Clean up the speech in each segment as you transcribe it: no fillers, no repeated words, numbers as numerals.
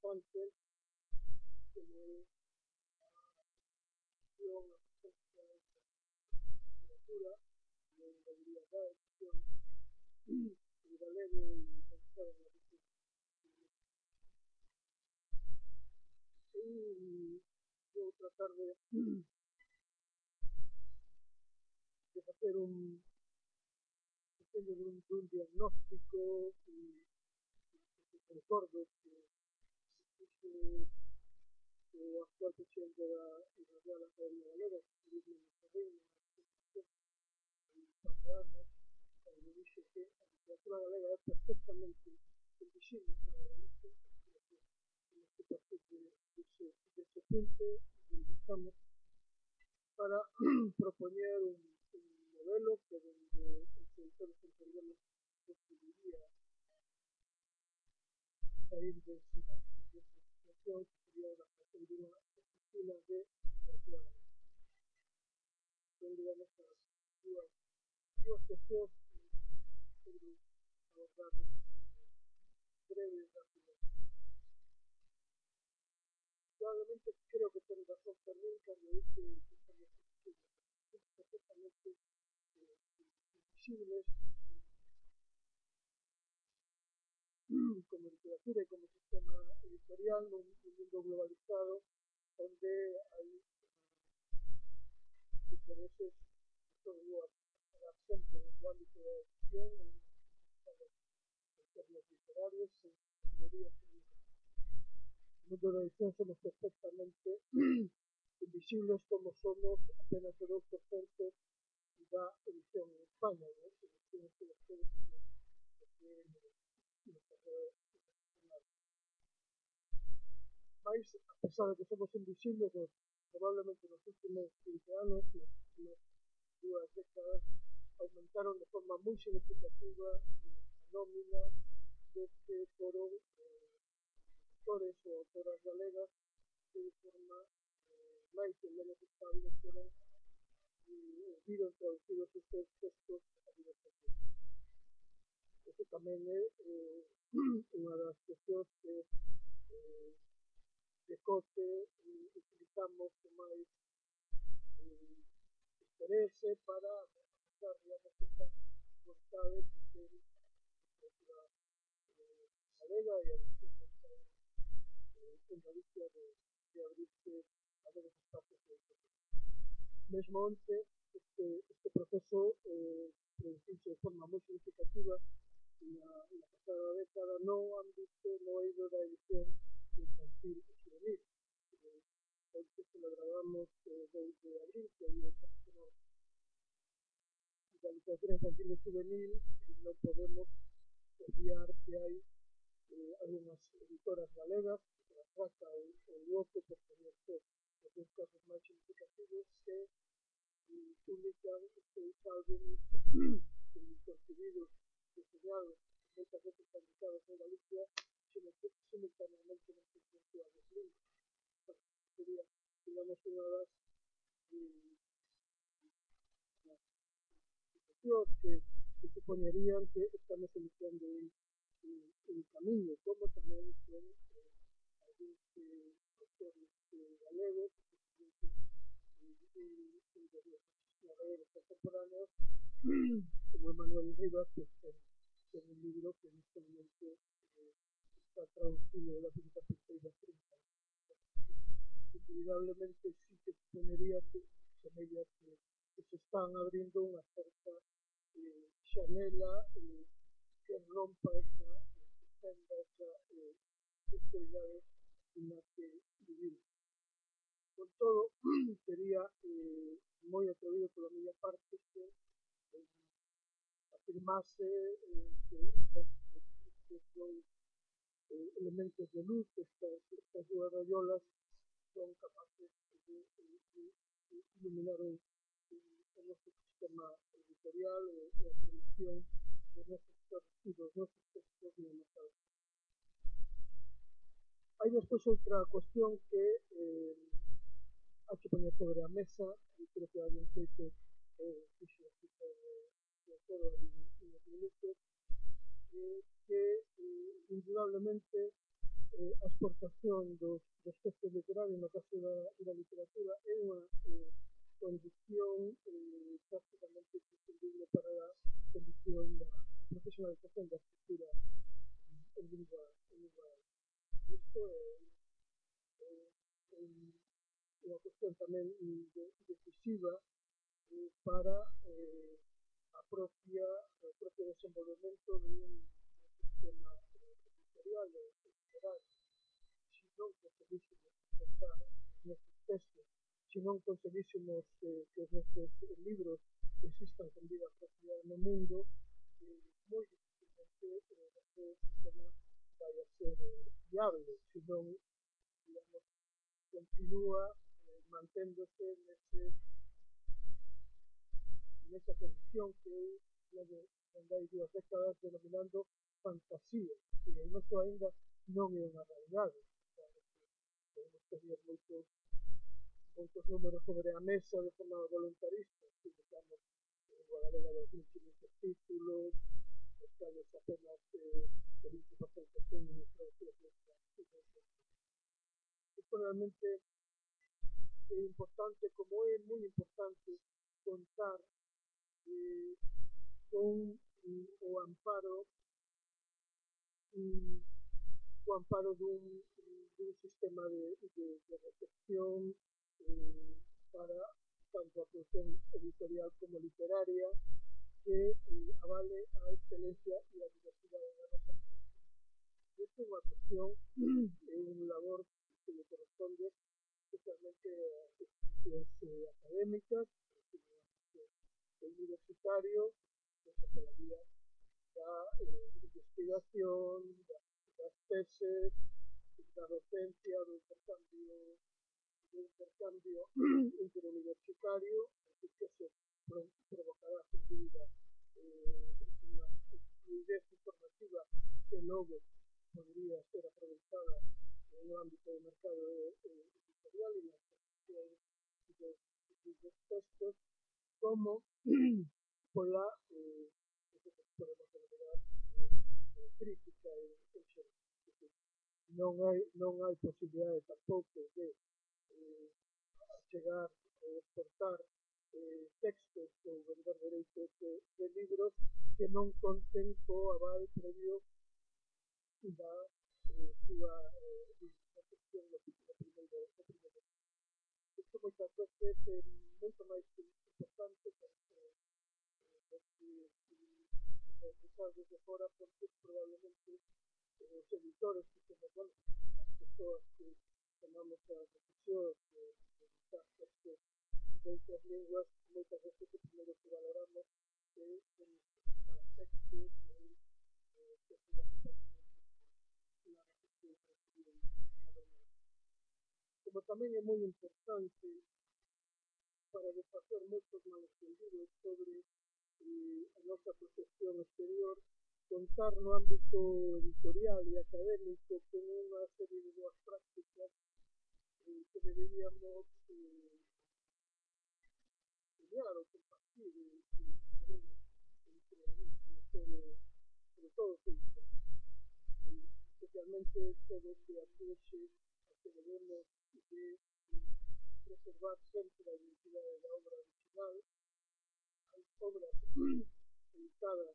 importante como literatura, de biblioteca, de galego y vou tratar de hacer un diagnóstico y recuerdo que o actual presidente da Real Academia Galega, Luis Ferreira, par de anos, cando dixe que a literatura galega é perfectamente invisible para a Galicia, que partir dese punto estamos para propoñer un modelo que dende os editores entendemos que debería sair desa situación, que sería a creación de unha oficina de literatura galega. Son, digamos, as dúas cuestións que quero abordar breve e rápido. Probablemente creo que ten razón tamén cando dice que estamos perfectamente invisibles como literatura e como sistema editorial nun mundo globalizado onde hai intereses que son sempre no ámbito da edición en términos literarios en teoría. No mundo da edición somos perfectamente invisibles como somos apenas o 2% da edición en España, ¿no? Mais, a pesar de que somos invisibles, probablemente nos últimos 15 anos, nas últimas 2 décadas, aumentaron de forma moi significativa a nómina do que foron autores ou autoras galegas que de forma máis ou menos estable foron viron traducidos os seus textos a diversas linguas. Isto tamén é unha das cuestións que de cote utilizamos con máis interese para analizar, digamos, esta vontade que ten a literatura galega e a edición en Galicia de abrirse a novos espacios de edición. Mesmo onte, este proceso produciuse de forma moi significativa na pasada década no ámbito, no eido da edición infantil e juvenil. Hoxe celebramos o 2 de abril, que é o Día Internacional da Literatura Infantil e Juvenil, e non podemos obviar que hai algunhas editoras galegas, que Raca ou Oco, por poner os dos casos máis significativos, que publican estes álbumes concebidos, diseñados, moitas veces publicados en Galicia, simultaneamente nas diferentes linguas. Sería, digamos, unha das situacións que supoñerían que estamos iniciando un camiño, como tamén son algúns autores galegos, galegos contemporáneos, como Manuel Rivas, que ten un libro que en este momento está traducido de la primera perspectiva 30. Indudablemente sí que supoñería que semella que se están abrindo unha certa xanela que rompa esa senda, esa oscuridade na que vivimos. Con todo, sería moi atrevido pola miña parte que afirmase que estes dous elementos de luz, estas dúas rayolas, son capaces de iluminar o noso sistema editorial e a promoción dos nosos textos no mercado. Hai despois outra cuestión que hai que poñer sobre a mesa, e creo que alguén feito fixo de todo en uns minutos, que indudablemente a exportación dos textos literarios no caso da literatura é unha condición prácticamente imprescindible para a condición da profesionalización da escritura en lingua galega. Isto é unha cuestión tamén decisiva para o propio desenvolvemento dun sistema editorial e literario. Se non conseguísemos exportar os nosos textos, se non conseguísemos que os nosos libros existan con vida propia no mundo, moi difícilmente o noso sistema vai a ser viable, se non, digamos, continúa manténdose nesa condición que eu dende hai 2 décadas denominando fantasía, e o noso ainda non é unha realidade. Podemos tener moitos números sobre a mesa de forma voluntarista, publicamos en lingua galega 2.500 títulos, os cales apenas o 20% son traducidos extranjeras. Isto realmente é importante, como é moi importante contar con o amparo dun sistema de recepción para tanto a produción editorial como literaria que avale a excelencia e a diversidade da nosa cultura. Esta é unha cuestión, é un labor que le corresponde especialmente a institucións académicas, o universitario, pola vía da investigación, das teses, da docencia, do intercambio interuniversitario, que se provocará, sin dúvida, unha fluidez informativa que logo podría ser aprovechada no ámbito do mercado editorial e na exposición dos textos, como pola podemos denominar crítica en xeral. Non hai posibilidade tampouco de chegar ou exportar textos ou vender dereitos de libros que non conten co aval previo da súa recepción no primeiro. Isto moitas veces é moito máis importante pensar desde fora, porque probablemente os editores que somos, bueno, as persoas que tomamos as decisións de editar textos de outras linguas, moitas veces o primeiro que valoramos é para textos que se acompañan na recepción que reciben na normal. Como tamén é moi importante para desfacer moitos malentendidos sobre a nosa proxección exterior, contar no ámbito editorial e académico con unha serie de boas prácticas que deberíamos estudiar ou compartir sobre todo os editores, especialmente todo o que atinxe a que debemos de preservar sempre a identidade da obra original. Hai obras editadas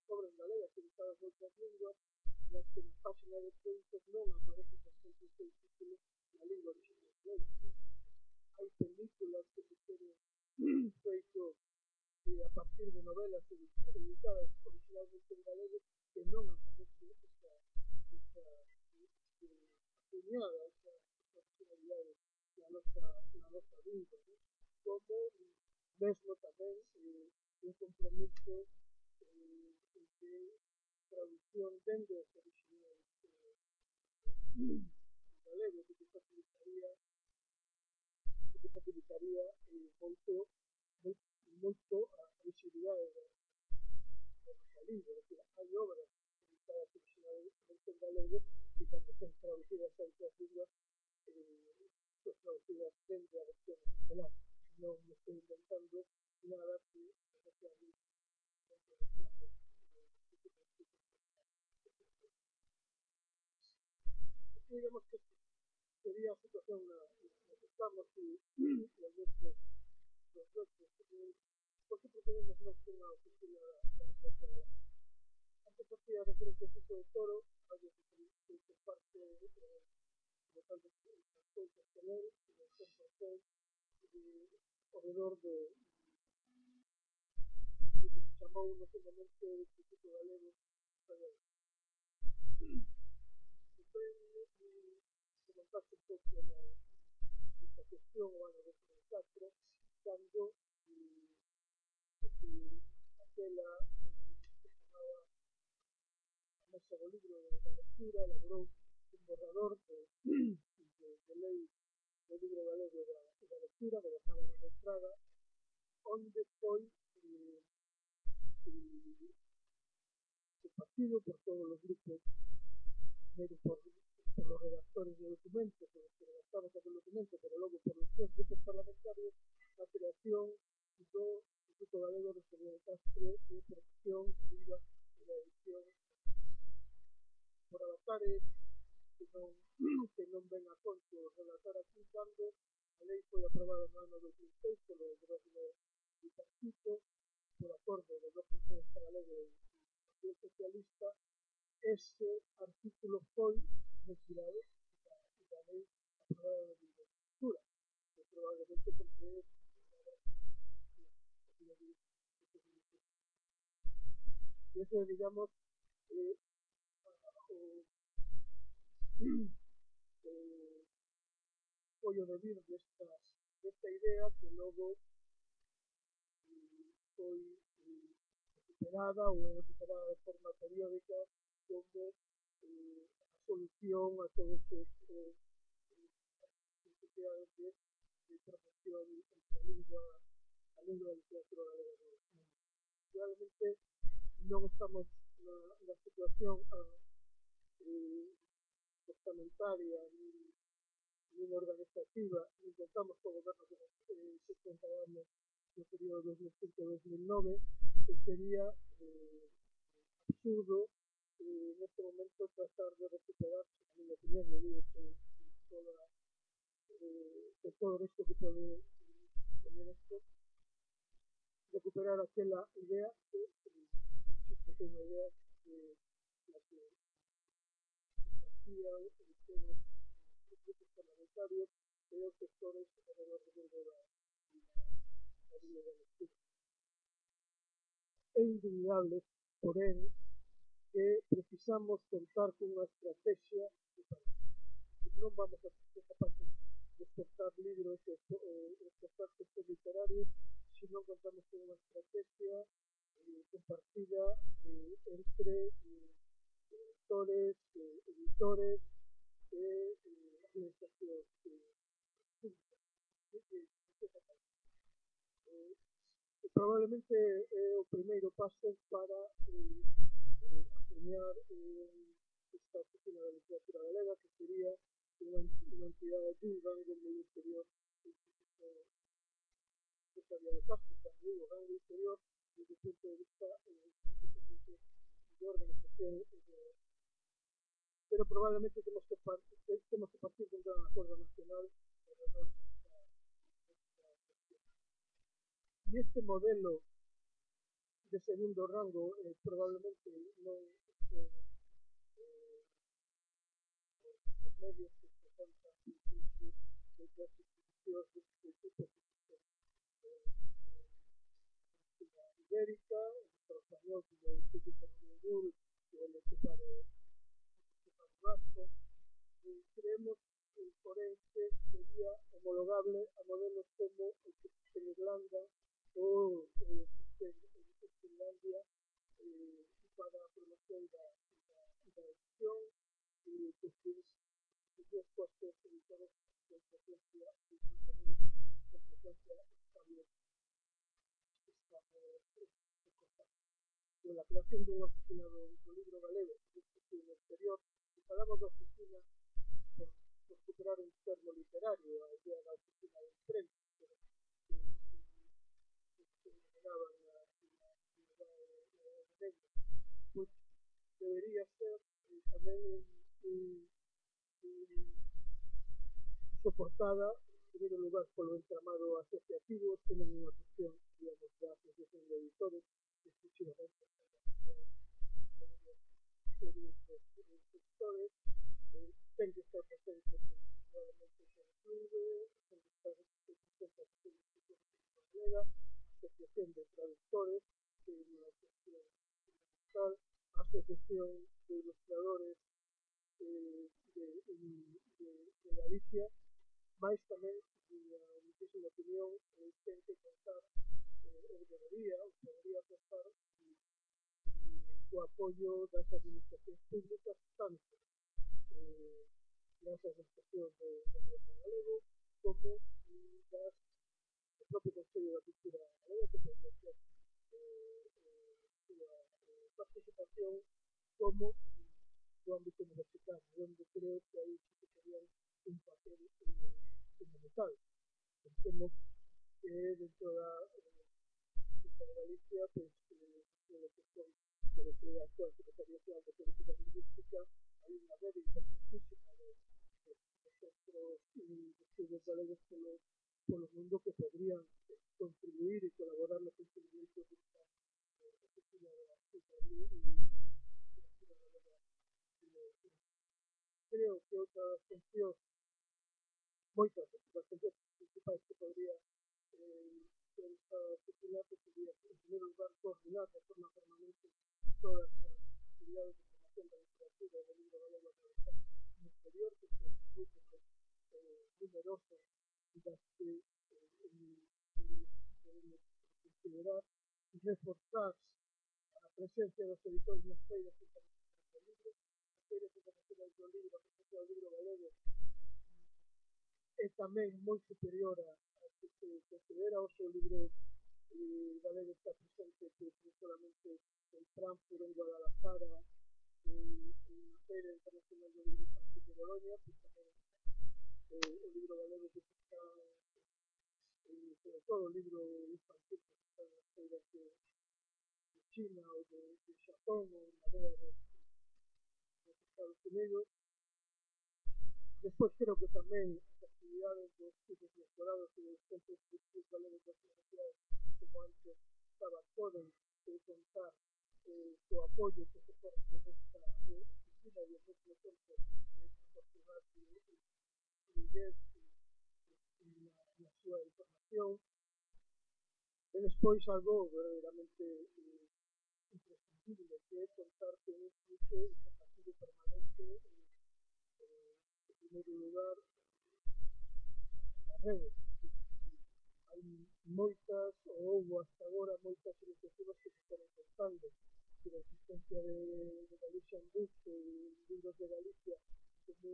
obras galegas editadas en outras linguas nas que na página de créditos non aparece por exemplo o seu título na lingua original galega. Hai películas que se queren feito a partir de novelas editadas originalmente en galego que non aparece esa acuñada, esa originalidade na nosa lingua, como mesmo tamén un compromiso de traducción dende os originais galegos, que facilitaría moito a visibilidade libro, es decir, hai obras publicadas originalmente en galego e cando son traducidas a outras línguas son traducidas dentro da versión en castelán. Non me estou inventando nada que no sea dentro dos cambios digamos que sería a situación na que estamos e os nuestros por que proponemos nós unha oficina da literatura galega. Antes hacía referencia a Pico de Toro, a que comparte como tal das cousas con él, e de compartir alrededor de que se chamou no seu momento o Instituto Galego Español. Comentaste un pouco nesta cuestión o ano 2004, cando aquela que chamaba a Mesa do Libro da Lectura elaborou un borrador de lei do libro galego da lectura, gobernada na Neutraga, onde foi compartido por todos os grupos, primeiro por los redactores do documento, por los que redactamos aquel documento, pero logo por los tres grupos parlamentarios, a creación do Instituto Galego de Seguridade de Castro de Protección da Lingua e da Edición por avatares que non ven a conto relatar aquí cando a lei foi aprobada no ano 2006 polo goberno bipartito por acordo do Bloque Nacionalista Galego e do Partido Socialista. Ese artículo foi retirado da lei aprobada de agricultura, probablemente porque y eso digamos foi o devir desta idea que logo foi recuperada ou é recuperada de forma periódica como a solución a todos os necesidades de promoción entre a lingua da literatura galega. Realmente non estamos na situación estamentaria nin organizativa, nin contamos co goberno que contábamos no período 2005-2009, que sería absurdo neste momento tratar de recuperar, a miña opinión, eu digo que todo isto que pode poner esto, recuperar aquela idea que insisto que é unha idea que la que compartían todos os grupos parlamentarios e os sectores alrededor do mundo da vida da lectura. É indudable, porén, que precisamos contar cunha estrategia de país. Non vamos a ser capaces de exportar libros e exportar textos literarios se non contamos con unha estrategia compartida entre lectores, editores e administracións públicas. Probablemente é o primeiro paso para acuñar esta oficina da literatura galega, que sería unha entidade dun rango moi inferior ao Instituto de Castro, tamén o rango inferior desde o punto de vista de organización, pero probablemente temos que partir de un gran acordo nacional alrededor desta cuestión. E este modelo de segundo rango probablemente non os medios que se contan dentro das institucións deste tipo ibérica, o español como o Instituto Ramón o Lecepare Vasco, creemos porén que sería homologable a modelos como o que existe en Irlanda ou o que existe en Finlandia para a promoción da edición e dos seus costes editores con frecuencia estable. la creación dunha oficina do libro galego no exterior, e falamos da oficina por recuperar un termo literario, a idea da oficina de imprenta, que se denominaba na Negra, pois debería ser tamén soportada, en primeiro lugar, polo entramado asociativo, que non é unha cuestión, digamos, da asociación de editores, exclusivamente ser os editores, ten que estar presente probablemente o clube, ten que estar presente a Galega, a Asociación de Traductores, que é unha cuestión fundamental, a Asociación de Ilustradores de Galicia, máis tamén, na muchísima opinión, ten que contar, ou podría contar o apoio das administracións públicas, tanto das administracións do goberno galego como das do propio Consello da Cultura Galega, que podría ser súa participación como do ámbito universitario, onde creo que aí sí que serían un papel fundamental. Pensemos que dentro da Junta de Galicia, pues, lo que foi a actual Secretaría General de Política Lingüística, hai unha rede importantísima de centros de estudios galegos polo mundo que podrían contribuir e colaborar no cumplimiento desta oficina da Secretaría e Cultura Galega. Creo que outra das funcións, moitas das funcións principais que podría ter esta oficina, que sería, en primeiro lugar, coordinar de forma permanente todas as actividades de formación da literatura e do libro galego a través no exterior, que son moito máis numerosas das que podemos considerar, reforzar a presencia dos editores nas feiras internacionais do libro, as feiras internacionais do libro, a presencia do libro galego é tamén moi superior a que se considera o seu libro galego está presente non solamente en Frankfurt, en Guadalajara, en a Feira Internacional do Libro Infantil de Bolonia, pois tamén o libro galego que está, sobre todo o libro infantil que está nas feiras de China ou de Xapón ou na Bea dos Estados Unidos. Despois creo que tamén as actividades dos cursos de doctorados e dos centros de estudios galegos das universidades, como antes estaba, poden contar co apoio que se force desta oficina e o mesmo centro proporcionar fluidez na súa información. E despois algo verdadeiramente imprescindible, que é contar con un fluxo informativo permanente, en primeiro lugar, na rede. Hai moitas, ou houbo hasta agora moitas iniciativas que se están contando sobre a existencia de Galician Books e libros de Galicia como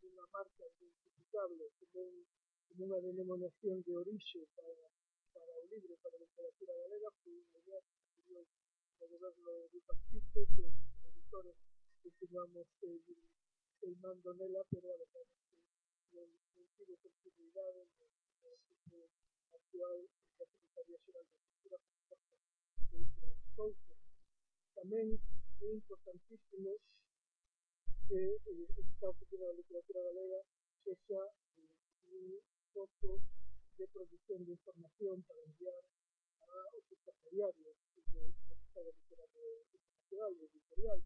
unha marca identificable, como unha denominación de orixe para o libro, para a literatura galega, por unha idea que se criou no goberno do Pachito, que os editores continuamos teimando nela, pero a verdade é que non tivo continuidade no equipo actual da Secretaría Xeral de Cultura, por de outras cousas. Tamén é importantísimo que esta oficina da literatura galega sexa un foco de produción de información para enviar ao secretariado do Estado Literario Internacional e Editorial,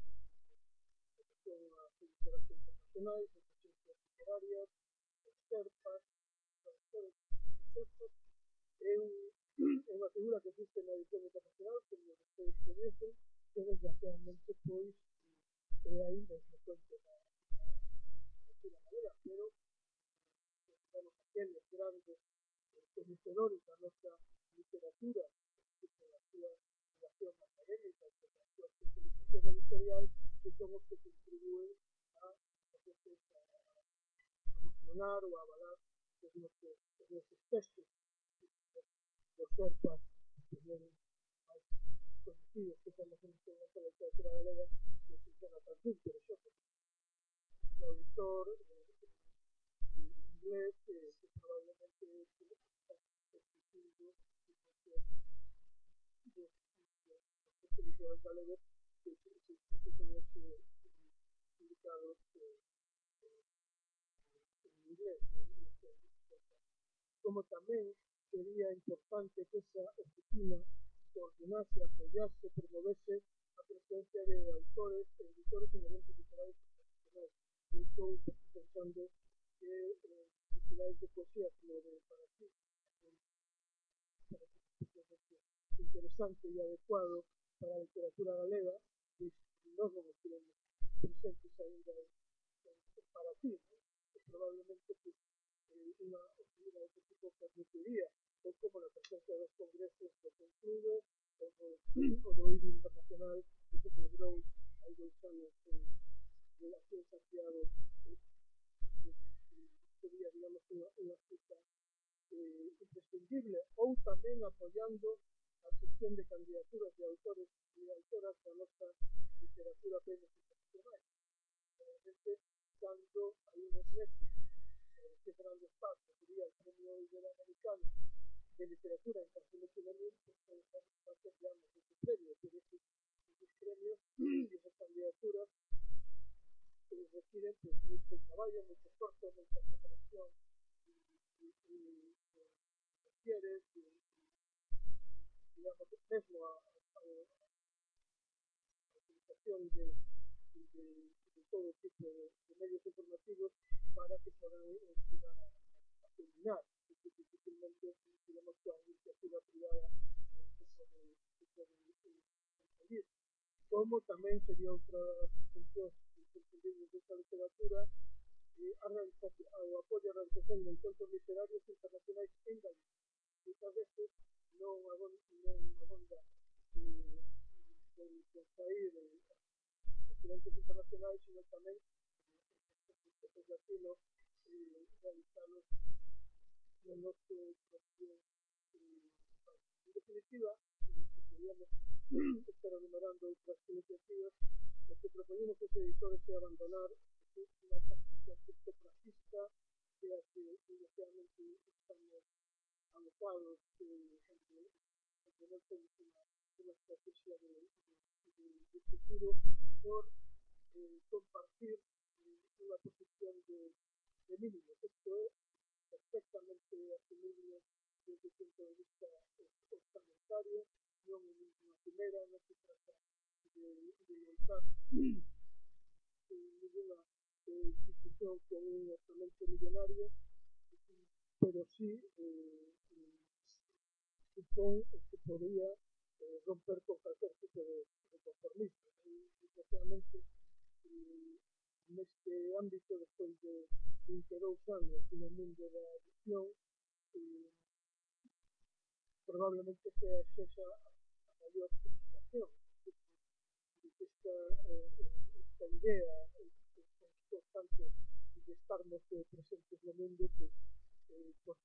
que son as editoras internacionais, as agencias literarias, os SERPAs, é unha figura que existe na edición internacional, como vocês coñecen, que desgraciadamente pois é ainda frecuente na literatura galega, pero digamos aqueles grandes coñecedores da nosa literatura, da súa relación académica, da súa especialización editorial, que son os que contribúen a promocionar ou a avalar os nosos textos, os SERPAs, que tienen conocidos que estamos en este momento de literatura galega, que se Jonathan Swift, por ejemplo, un autor inglés que probablemente está escribiendo los libros galegos que son los publicados en inglés. Como tamén sería importante que esa oficina coordinase, apoyase, promovese a presencia de autores e editores en eventos literarios internacionales. Eu estou pensando que festivais de poesía como de para ti interesante e adecuado para a literatura galega, e nós non estivemos presentes ainda para ti, que probablemente unha oficina de tipo permitiría, ou como na presencia dos congresos do Conclube, ou do IBI Internacional, que se celebrou hai 2 anos aquí en Santiago, sería, digamos, unha cita imprescindible, ou tamén apoiando a gestión de candidaturas de autores e autoras da nosa literatura premios internacionais. Realmente, cando hai unos meses, que Fernando Paz sería el premio iberoamericano de literatura en canción juvenil, pues bastante grandes ese premio, pero esos premios y esas candidaturas requieren pues mucho trabajo, mucho esfuerzo, mucha preparación y requiere, digamos, mesmo a utilización de todo tipo de medios informativos para que puedan llegar a terminar. Difícilmente, digamos, que la iniciativa privada se puede conseguir. Como también sería otra función imprescindible de esta literatura, o apoyo a la realización de encuentros literarios internacionales en Galicia. Muchas veces no abonda con sair de eventos internacionales, sino también los latinos realizados en nuestro propio. En definitiva, podríamos estar enumerando otras iniciativas. Lo que proponemos a los editores es abandonar una práctica criptografista que desgraciadamente estamos abocados a tener una estrategia de futuro por compartir una posición de mínimos. Esto es perfectamente asumible desde el punto de vista orçamentario, no en ninguna primera, no se trata de montar ninguna institución con un orçamento millonario, pero sí supón que podría romper con cualquier tipo de conformismo. Desgraciadamente, en este ámbito, después de 22 años en el mundo de la edición, probablemente sea esa a mayor frustración de que esta idea constante de estarnos presentes en el mundo, pues, por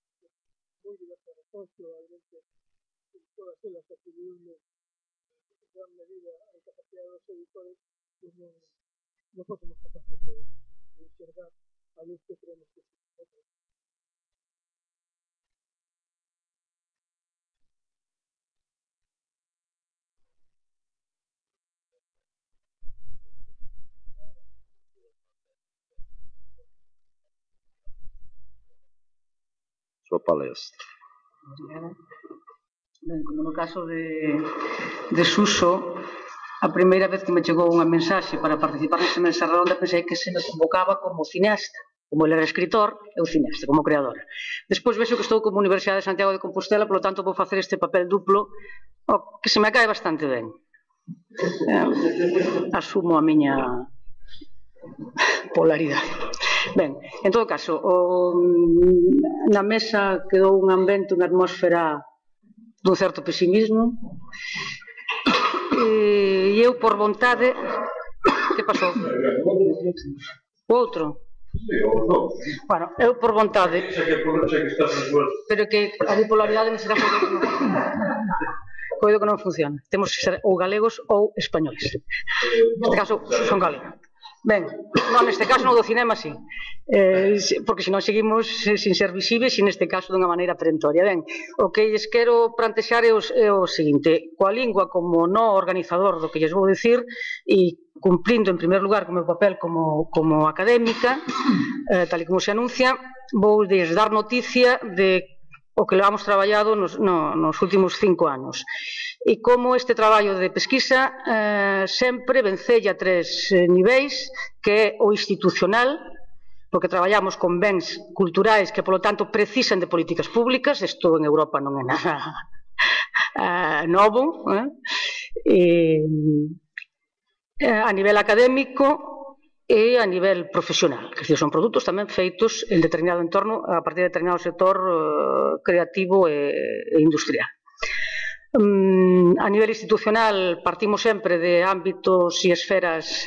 muy diversas razones, probablemente todas ellas atribuibles en gran medida a la capacidad de los editores, pues no somos capaces de enxergar a los que creemos que sí. Súa palestra. Ben, como no caso de Suso, a primeira vez que me chegou unha mensaxe para participar nesa mesa redonda pensei que se me convocaba como cineasta, como ele era escritor, eu cineasta, como creadora. Despois vexo que estou como Universidade de Santiago de Compostela, polo tanto vou facer este papel duplo, que se me cae bastante ben. Asumo a miña polaridade. Ben, en todo caso, na mesa quedou un ambiente, unha atmósfera dun certo pesimismo, e eu por vontade... Que pasou? O outro? Bueno, eu por vontade... Pero que a bipolaridade me será por... coido que non funciona. Temos que ser ou galegos ou españoles. Neste caso, son galegos. Ben, non, neste caso no do cinema sí, porque senón seguimos sin ser visibles e neste caso dunha maneira perentoria. Ben, o que lles quero plantexar é o seguinte: coa lingua como no organizador do que lles vou dicir e cumplindo en primer lugar co meu papel como académica, tal e como se anuncia, vou lles dar noticia de o que levamos traballado nos últimos 5 anos. E como este traballo de pesquisa sempre vencella 3 niveis, que é o institucional, porque traballamos con bens culturais que, polo tanto, precisan de políticas públicas. Isto en Europa non é nada novo. A nivel académico e a nivel profesional, que son produtos tamén feitos en determinado entorno a partir de determinado sector creativo e industrial. A nivel institucional partimos sempre de ámbitos e esferas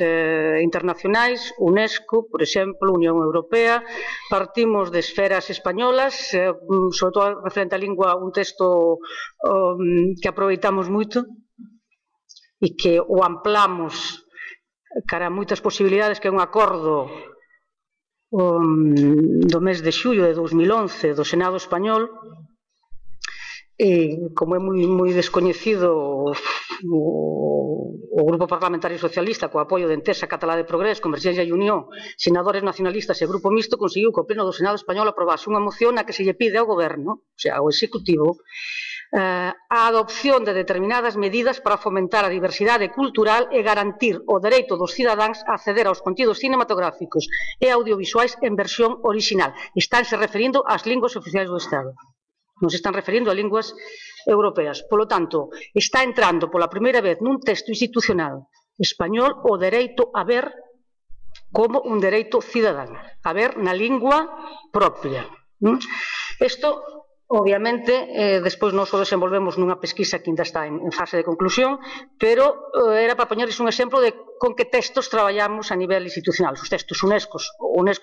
internacionais, UNESCO, por exemplo, Unión Europea, partimos de esferas españolas, sobre todo referente á lingua, un texto que aproveitamos moito e que o amplamos cara a moitas posibilidades, que é un acordo do mes de xullo de 2011 do Senado español. E como é moi descoñecido o Grupo Parlamentario Socialista, co apoio de Entesa, Catalá de Progrés, Converxencia e Unión, senadores nacionalistas e Grupo Mixto, conseguiu que o Pleno do Senado español aprobase unha moción na que se lle pide ao Goberno, o sea, ao Executivo, a adopción de determinadas medidas para fomentar a diversidade cultural e garantir o dereito dos cidadáns a acceder aos contidos cinematográficos e audiovisuais en versión orixinal. Estánse referindo ás linguas oficiais do Estado. Non se están referindo a linguas europeas. Polo tanto, está entrando pola primeira vez nun texto institucional español o dereito a ver como un dereito cidadán, a ver na lingua propia. Isto, obviamente, despois nós o desenvolvemos nunha pesquisa que ainda está en fase de conclusión, pero era para poñerles un exemplo de con que textos traballamos a nivel institucional. Os textos UNESCO,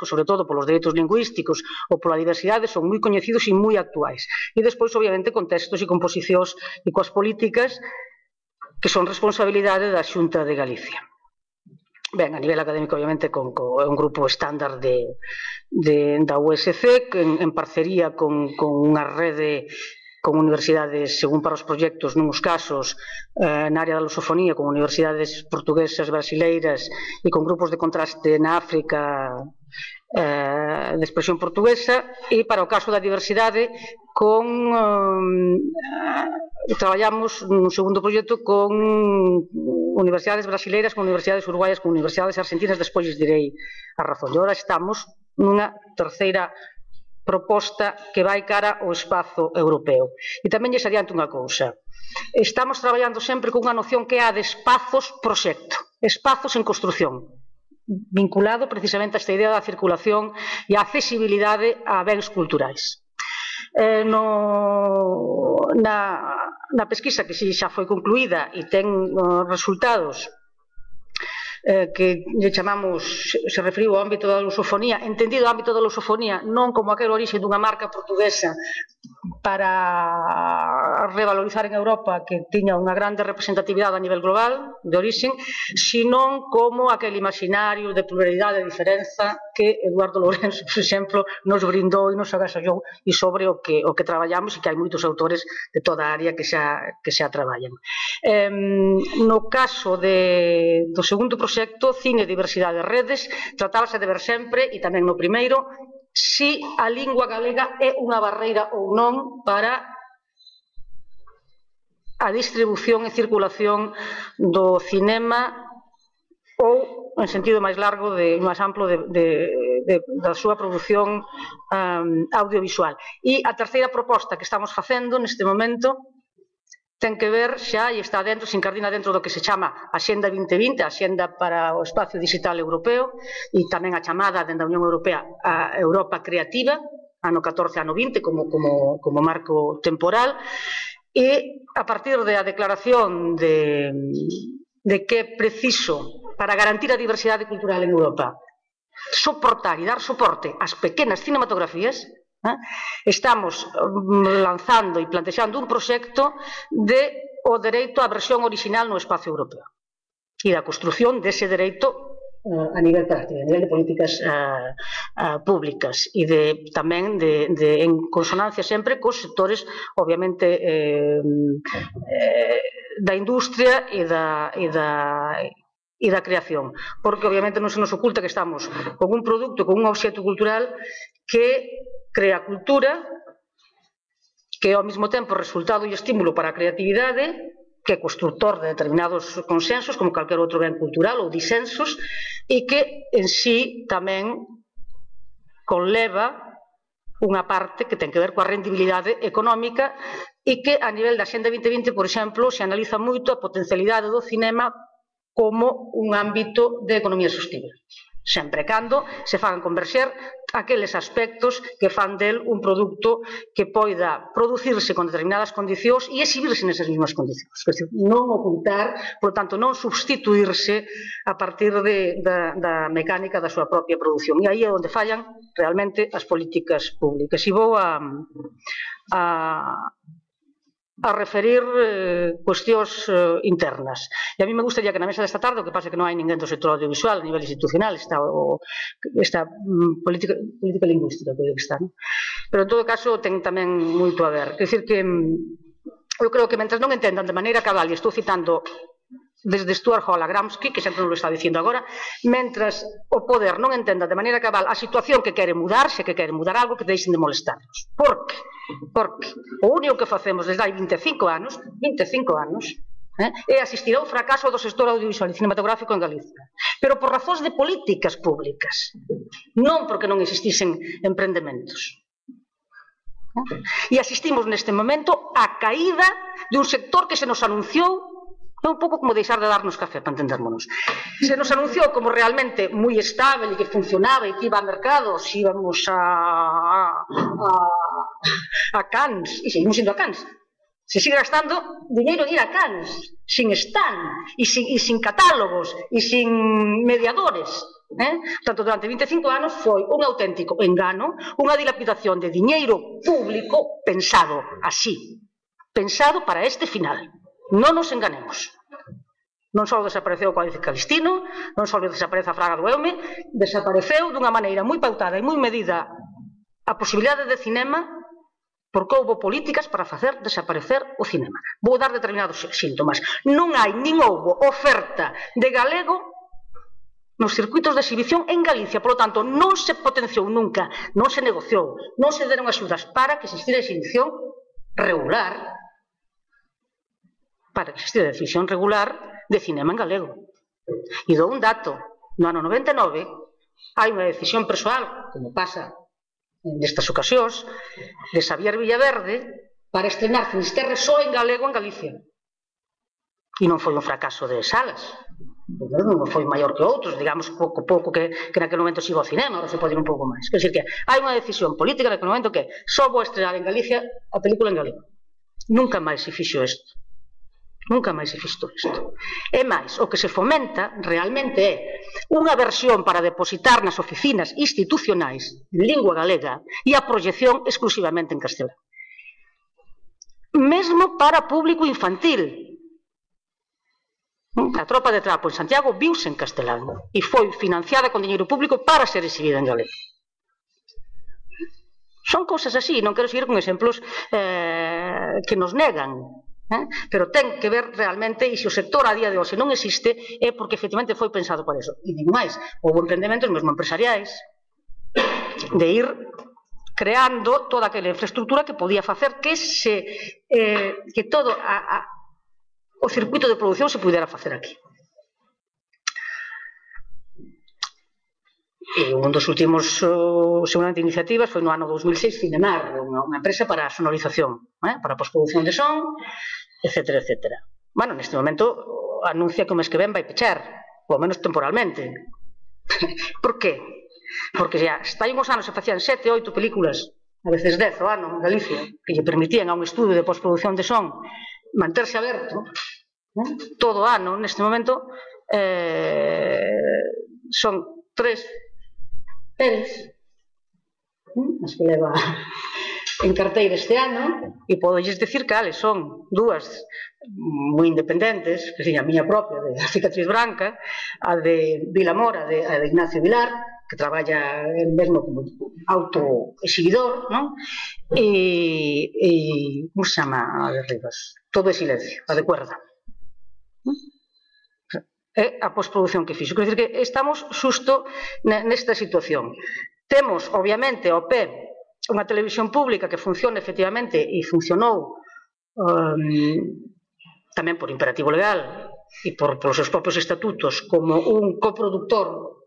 sobre todo polos dereitos lingüísticos ou pola diversidade, son moi coñecidos e moi actuais. E despois, obviamente, con textos e composicións e coas políticas que son responsabilidade da Xunta de Galicia. Ben, a nivel académico, obviamente, é un grupo estándar da USC, en parcería con unha rede con universidades, según para os proxectos, nuns casos, na área da lusofonía, con universidades portuguesas, brasileiras e con grupos de contraste na África de expresión portuguesa, e para o caso da diversidade, traballamos nun segundo proxecto con universidades brasileiras, con universidades uruguaias, con universidades argentinas, despois lles direi a razón. E agora estamos nunha terceira proposta que vai cara ao espazo europeo. E tamén lles adianto unha cousa. Estamos traballando sempre con unha noción que é a de espazos proxecto, espazos en construción, vinculado precisamente a esta idea da circulación e a accesibilidade a bens culturais. Na pesquisa que xa foi concluída e ten resultados que lle chamamos, se referiu ao ámbito da lusofonía, entendido o ámbito da lusofonía non como aquel orixe dunha marca portuguesa para revalorizar en Europa que tiña unha grande representatividade a nivel global de orixe, sino como aquel imaginario de pluralidade e diferenza que Eduardo Lourenço, por exemplo, nos brindou e nos agasallou e sobre o que traballamos, e que hai moitos autores de toda a área que xa traballan. No caso do segundo proxecto, Cine, Diversidade e Redes, tratábase de ver sempre, e tamén no primeiro, si a lingua galega é unha barreira ou non para a distribución e circulación do cinema ou, en sentido máis largo, máis amplo da súa produción audiovisual. E a terceira proposta que estamos facendo neste momento ten que ver xa e está dentro, se incardina dentro do que se chama Axenda 2020, a Axenda para o Espacio Digital Europeo, e tamén a chamada dende a Unión Europea a Europa Creativa, ano 14, ano 20, como marco temporal, e a partir da declaración de que é preciso, para garantir a diversidade cultural en Europa, soportar e dar soporte ás pequenas cinematografías, estamos lanzando e plantexando un proxecto de o dereito á versión original no espacio europeo e da construción dese dereito a nivel práctico, a nivel de políticas públicas e tamén en consonancia sempre cos sectores, obviamente, da industria e da creación, porque obviamente non se nos oculta que estamos con un produto, con un obxecto cultural que crea cultura, que é ao mesmo tempo resultado e estímulo para a creatividade, que é constructor de determinados consensos, como calquer outro ben cultural, ou disensos, e que en sí tamén conleva unha parte que ten que ver coa rendibilidade económica e que a nivel da Xenda 2020, por exemplo, se analiza moito a potencialidade do cinema como un ámbito de economía sostible, sempre cando se fagan converxer aqueles aspectos que fan del un produto que poida producirse con determinadas condicións e exhibirse nesas mesmas condicións. É dicir, non ocultar, por tanto, non substituirse a partir da mecánica da súa propia produción. E aí é onde fallan realmente as políticas públicas. E vou a referir cuestións internas. E a mí me gustaría que na mesa desta tarde, o que pasa é que non hai ninguén do sector audiovisual a nivel institucional, esta política lingüística que está, non? Pero en todo caso ten tamén moito a ver. Quer dicir que eu creo que mentre non entendan de maneira cabal, e estou citando desde Stuart Hall a Gramsci, que sempre nos lo está dicindo agora, mentras o poder non entenda de maneira cabal a situación que quere mudar, se que quere mudar algo, que deixen de molestarnos. Por que? Porque o único que facemos desde hai 25 anos, é asistir ao fracaso do sector audiovisual e cinematográfico en Galicia. Pero por razóns de políticas públicas, non porque non existisen emprendementos. E asistimos neste momento á caída de un sector que se nos anunciou. É un pouco como deixar de darnos café, para entendermonos. Se nos anunciou como realmente moi estable e que funcionaba e que iba a mercados, íbamos a Cannes, e seguimos indo a Cannes. Se sigue gastando diñeiro en ir a Cannes, sin stand, e sin catálogos, e sin mediadores. Tanto, durante 25 anos foi un auténtico engano, unha dilapidación de diñeiro público pensado así, pensado para este final. Non nos enganemos. Non só desapareceu o Códice Calistino, non só desaparece a Fraga do Eume, desapareceu dunha maneira moi pautada e moi medida a posibilidade de cinema porque houbo políticas para facer desaparecer o cinema. Vou dar determinados síntomas. Non hai nin houbo oferta de galego nos circuitos de exhibición en Galicia, polo tanto, non se potenciou nunca, non se negociou, non se deron axudas para que existira exhibición regular, de cinema en galego. E dou un dato. No ano 99 hai unha decisión persoal, como pasa nestas ocasións, de Xavier Villaverde para estrenar Finisterre só en galego en Galicia. E non foi un fracaso de salas. Non foi maior que outros, digamos, pouco que naquele momento se iba ao cinema, agora se pode ir un pouco máis. Quer dizer que hai unha decisión política naquele momento que só vou estrenar en Galicia a película en galego. Nunca máis se fixo isto. Nunca máis se fixo isto. E máis, o que se fomenta realmente é unha versión para depositar nas oficinas institucionais en lingua galega e a proyección exclusivamente en castelán. Mesmo para público infantil. A Tropa de Trapo en Santiago viuse en castelán e foi financiada con diñeiro público para ser exhibida en galego. Son cousas así, non quero seguir con exemplos que nos negan. Pero ten que ver realmente, e se o sector a día de hoxe non existe, é porque efectivamente foi pensado para iso. E digo máis, houve emprendamentos mesmo empresariais de ir creando toda aquela infraestructura que podía facer que todo o circuito de produción se pudera facer aquí. E un dos últimos seguramente iniciativas foi no ano 2006 Cinemar, unha empresa para a sonorización, para a postproducción de son, etcétera, etcétera. Bueno, neste momento anuncia que o mes que ven vai pechar, ou menos temporalmente. Por qué? Porque xa está aí uns anos se facían 7, 8 películas, a veces 10 o ano en Galicia, que lle permitían a un estudio de postproducción de son manterse aberto todo o ano. Neste momento son 3 pelis, as que leva en carteira este ano e podolles decir cales son dúas moi independentes, que seña a miña propia, de Cicatriz Branca, a de Vilamora, a de Ignacio Vilar, que traballa mesmo como autoexhibidor, non? E como se chama a de Rivas? Todo é silencio, a de Cuerda. É a postproducción que fixo. Quero dicir que estamos xusto nesta situación. Temos, obviamente, ao pé unha televisión pública que funciona efectivamente e funcionou tamén por imperativo legal e por os seus propios estatutos como un coproductor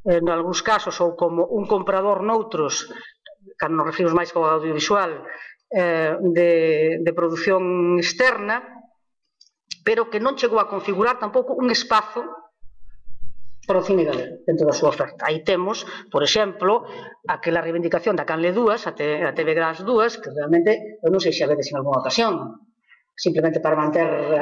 en algúns casos ou como un comprador noutros, cando nos referimos máis ao audiovisual, de produción externa, pero que non chegou a configurar tampouco un espazo para o cine galego dentro da súa oferta. Aí temos, por exemplo, aquela reivindicación da Canle 2, a TV Gras 2, que realmente, eu non sei se a vedes en alguna ocasión, simplemente para manter...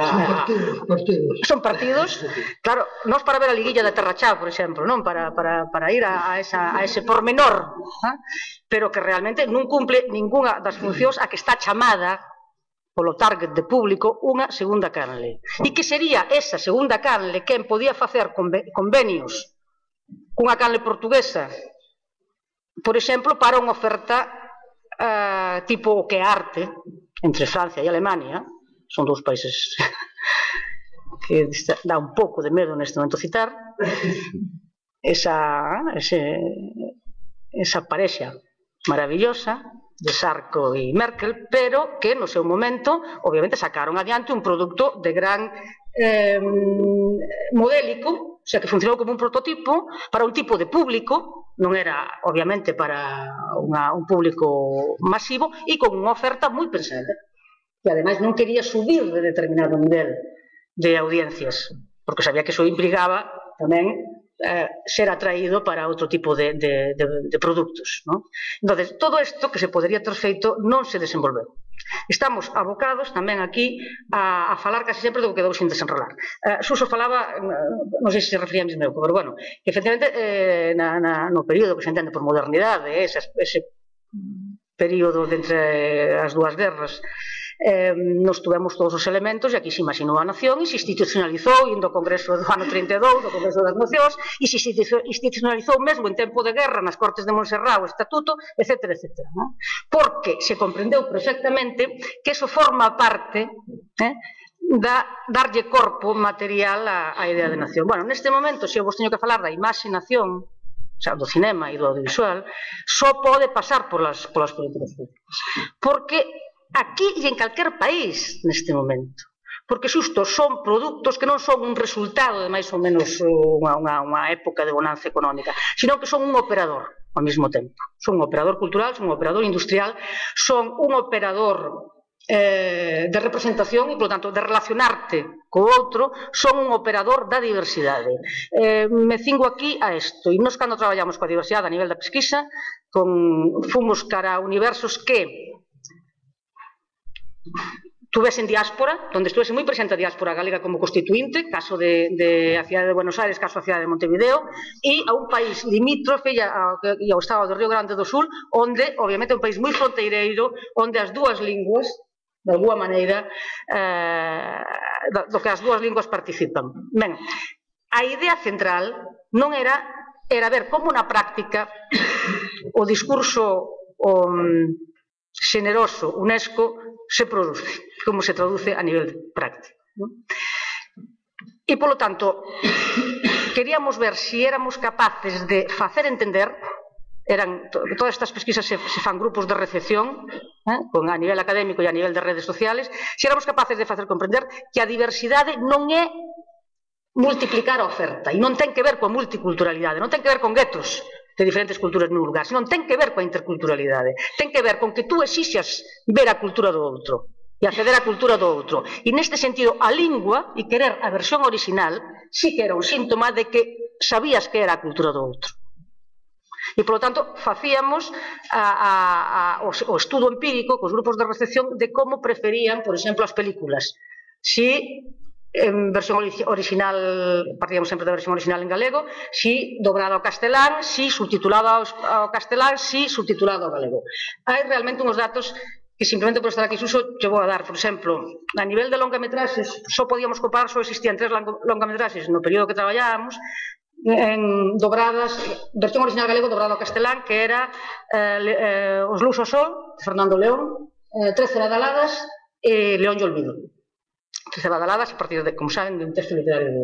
Son partidos. Claro, nós para ver a liguilla da Terrachá, por exemplo, non para ir a ese pormenor, pero que realmente non cumple ninguna das funcións a que está chamada polo target de público unha segunda canle. E que sería esa segunda canle quen podía facer convenios cunha canle portuguesa, por exemplo, para unha oferta tipo o que é arte entre Francia e Alemania, son dous países que dá un pouco de medo neste momento citar, esa parexa maravillosa de Sarko e Merkel, pero que no seu momento, obviamente, sacaron adiante un produto de gran modélico, o sea, que funcionou como un prototipo para un tipo de público, non era, obviamente, para un público masivo e con unha oferta moi pensada. E, ademais, non quería subir de determinado nivel de audiencias, porque sabía que eso implicaba tamén ser atraído para outro tipo de produtos, non? Entón, todo isto que se podería ter feito non se desenvolveu. Estamos abocados tamén aquí a falar casi sempre do que quedou sin desenrolar. Suso falaba, non sei se se refería a mesmo, pero bueno, que efectivamente no período que se entende por modernidade, ese período entre as dúas guerras, nos tuvemos todos os elementos e aquí se imaginou a nación e se institucionalizou indo ao Congreso do ano 32, do Congreso das Nacións, e se institucionalizou mesmo en tempo de guerra nas Cortes de Montserrat, o Estatuto, etc. Porque se comprendeu perfectamente que eso forma parte darlle corpo material á idea de nación. Bueno, neste momento, se eu vos teño que falar da imaxe nación, o sea, do cinema e do audiovisual, só pode pasar polas políticas públicas. Porque aquí e en calquer país neste momento, porque xusto son produtos que non son un resultado de máis ou menos unha época de bonanza económica, sino que son un operador ao mesmo tempo. Son un operador cultural, son un operador industrial, son un operador de representación e, polo tanto, de relacionarte co outro, son un operador da diversidade. Me cingo aquí a isto, e nós cando traballamos coa diversidade a nivel da pesquisa, fomos cara a universos que tuvesen diáspora, onde estuvese moi presente a diáspora galega como constituinte, caso de a cidade de Buenos Aires, caso a cidade de Montevideo, e a un país limítrofe e ao estado do Río Grande do Sul, onde, obviamente, é un país moi fronteireiro, onde as dúas linguas, de alguma maneira, do que as dúas linguas participan. Ben, a idea central non era ver como na práctica o discurso xeneroso UNESCO se produce, como se traduce a nivel práctico. E, polo tanto, queríamos ver se éramos capaces de facer entender, todas estas pesquisas se fan grupos de recepción, a nivel académico e a nivel de redes sociales, se éramos capaces de facer comprender que a diversidade non é multiplicar a oferta, e non ten que ver coa multiculturalidade, non ten que ver con guetos de diferentes culturas nun lugar, senón ten que ver coa interculturalidade, ten que ver con que tú exixas ver a cultura do outro e acceder á cultura do outro. E neste sentido, a lingua e querer a versión original sí que era un síntoma de que sabías que era a cultura do outro. E, polo tanto, facíamos o estudo empírico cos grupos de recepción de como preferían, por exemplo, as películas. Si en versión original, partíamos sempre da versión original en galego, si dobrado ao castelán, si subtitulado ao castelán, si subtitulado ao galego. Hai realmente uns datos que simplemente por estar aquí Suso te vou a dar. Por exemplo, a nivel de longametraxes, só podíamos comparar, só existían 3 longametraxes no período que traballábamos, en dobradas, versión original galego dobrado ao castelán, que era Os Luz ao Sol, de Fernando León, 13 badaladas e León e Olvido. 13 badaladas a partir de, como saben, de un texto literario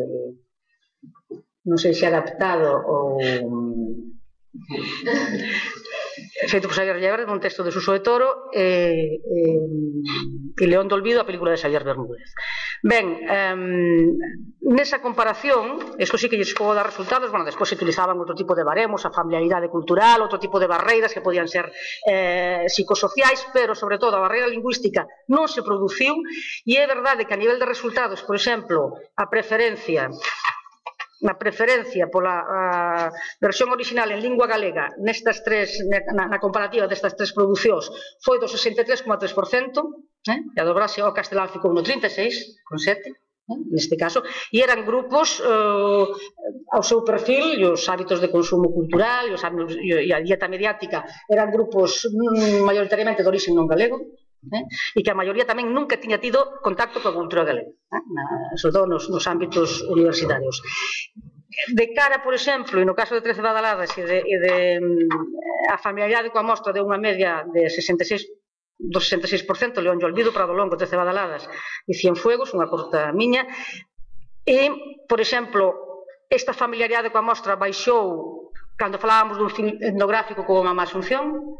non sei se adaptado ou feito por Xavier Llebre, dun texto de Suso de Toro e León de Olvido, a película de Xavier Bermúdez. Ben, nesa comparación, isto sí que lles podo dar resultados, bueno, despois se utilizaban outro tipo de baremos, a familiaridade cultural, outro tipo de barreiras que podían ser psicosociais, pero, sobre todo, a barreira lingüística non se produciu, e é verdade que a nivel de resultados, por exemplo, a preferencia pola versión original en lingua galega nestas tres, na comparativa destas 3 producións foi do 63,3%, e a dobrase ao castelán ficou no 36,7%, neste caso, e eran grupos ao seu perfil, e os hábitos de consumo cultural e a dieta mediática eran grupos maioritariamente de origen non galego, e que a maioría tamén nunca tiña tido contacto coa cultura galega, sobre todo nos ámbitos universitarios. De cara, por exemplo, e no caso de 13 badaladas e de a familiaridade coa mostra de unha media de 66%, León e Olvido, Prado Longo, 13 badaladas e Cienfuegos, unha corta miña, e, por exemplo, esta familiaridade coa mostra baixou cando falábamos dun film etnográfico como Mamá Asunción,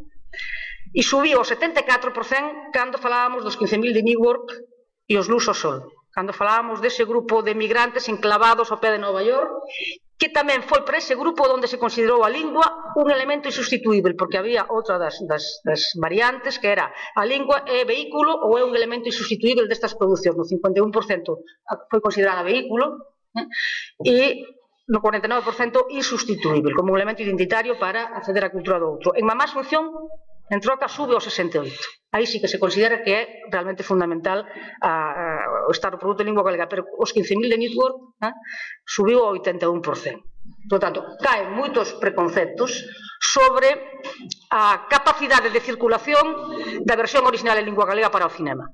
e subiu ao 74% cando falábamos dos 15.000 de Newark e Os Luz ao Sol, cando falábamos dese grupo de migrantes enclavados ao pé de Nova York, que tamén foi para ese grupo onde se considerou a lingua un elemento insustituíble, porque había outra das variantes que era a lingua é vehículo ou é un elemento insustituíble destas producións. No 51% foi considerada vehículo e no 49% insustituíble, como un elemento identitario para acceder á cultura do outro. En Mamá Asunción, en troca, sube ao 68%. Aí sí que se considera que é realmente fundamental o estar o produto de lingua galega, pero os 15.000 de Network subiu ao 81%. Por tanto, caen moitos preconceptos sobre a capacidade de circulación da versión original en lingua galega para o cinema.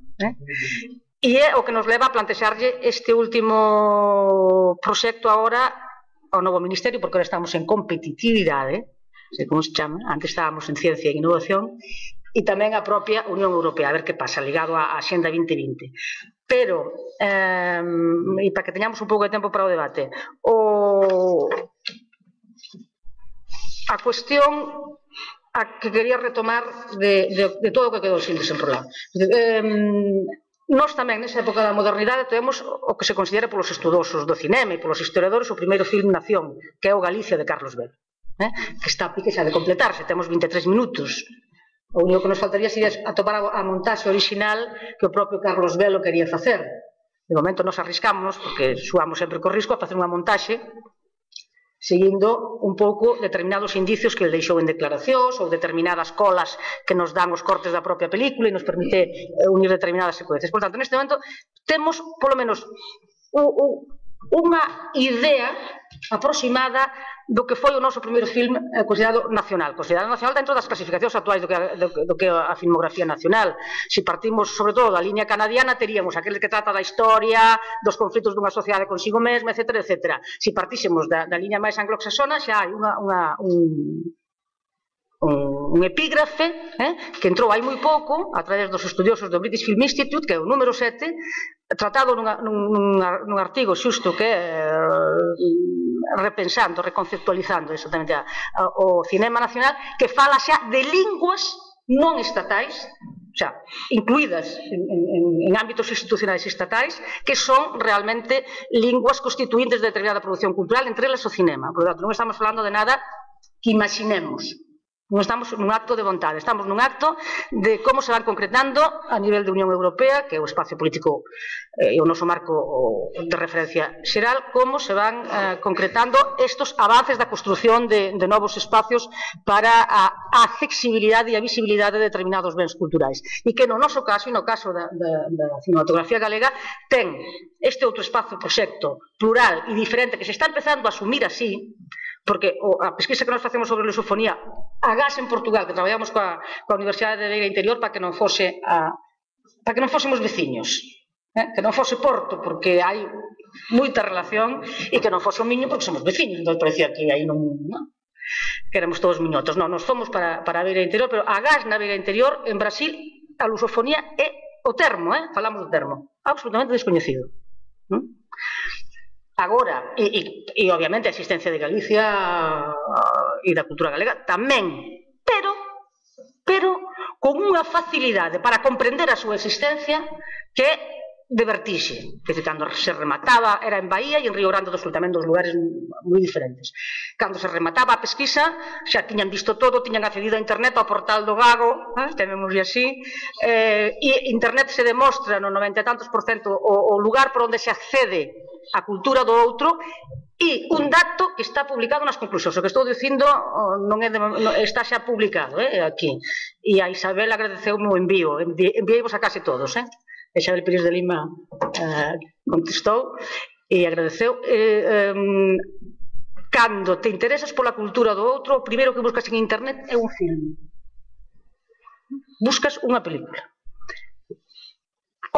E é o que nos leva a plantexarlle este último proxecto agora ao novo Ministerio, porque agora estamos en competitividade, sei como se chama, antes estábamos en ciencia e innovación, e tamén a propia Unión Europea, a ver que pasa, ligado á Axenda 2020. Pero, e para que teñamos un pouco de tempo para o debate, a cuestión a que quería retomar de todo o que quedou sin desenrolar. Nós tamén, nesa época da modernidade, temos o que se considera polos estudosos do cinema e polos historiadores o primeiro film nación, que é o Galicia de Carlos Velo, que está a pique xa de completarse, temos 23 minutos. O único que nos faltaría sería atopar a montaxe original que o propio Carlos Velo quería facer. De momento nos arriscámonos, porque suamos sempre co risco, a facer unha montaxe seguindo un pouco determinados indicios que ele deixou en declaracións ou determinadas colas que nos dan os cortes da propia película e nos permite unir determinadas secuencias. Por tanto, neste momento temos, polo menos, unha idea aproximada do que foi o noso primeiro film considerado nacional dentro das clasificacións actuais do que a filmografía nacional. Se partimos, sobre todo, da liña canadiana, teríamos aquel que trata da historia, dos conflitos dunha sociedade consigo mesma, etc. Se partísemos da liña máis anglosaxona, xa hai un epígrafe que entrou hai moi pouco a través dos estudiosos do British Film Institute, que é o número 7, tratado nun artigo xusto que repensando, reconceptualizando exactamente o cinema nacional, que fala xa de linguas non estatais, xa, incluídas en ámbitos institucionais estatais, que son realmente linguas constituintes de determinada produción cultural, entre elas o cinema. Por lo tanto, non estamos falando de nada que imaginemos. Non estamos nun acto de vontade, estamos nun acto de como se van concretando a nivel de Unión Europea, que é o espacio político e o noso marco de referencia xeral, como se van concretando estos avances da construción de novos espacios para a accesibilidade e a visibilidade de determinados bens culturais. E que no noso caso, e no caso da cinematografía galega, ten este outro espacio proxecto plural e diferente que se está empezando a asumir así, porque a pesquisa que nos facemos sobre lusofonía, agás en Portugal, que traballamos coa Universidade de Beira Interior para que non fósemos veciños, que non fose Porto, porque hai moita relación, e que non fose o Miño, porque somos veciños, entón parecía que aí non, que éramos todos miñotos. Non, nos fomos para a Beira Interior, pero agás na Beira Interior, en Brasil, a lusofonía é o termo, falamos do termo, absolutamente descoñecido. Agora, e obviamente a existencia de Galicia e da cultura galega tamén, pero con unha facilidade para comprender a súa existencia que é de vertixe. Que cando se remataba era en Bahía e en Río Grande do Sul, tamén dos lugares moi diferentes. Cando se remataba a pesquisa xa tiñan visto todo, tiñan accedido a internet, ao portal do Gago, tememoslle así, e internet se demostra no 90 e tantos % o lugar por onde se accede a cultura do outro, e un dato que está publicado nas conclusións. O que estou dicindo está xa publicado aquí, e a Isabel agradeceu o meu envío, enviei vos a case todos, e Isabel Pires de Lima contestou e agradeceu. Cando te interesas pola cultura do outro, o primeiro que buscas en internet é un filme, buscas unha película.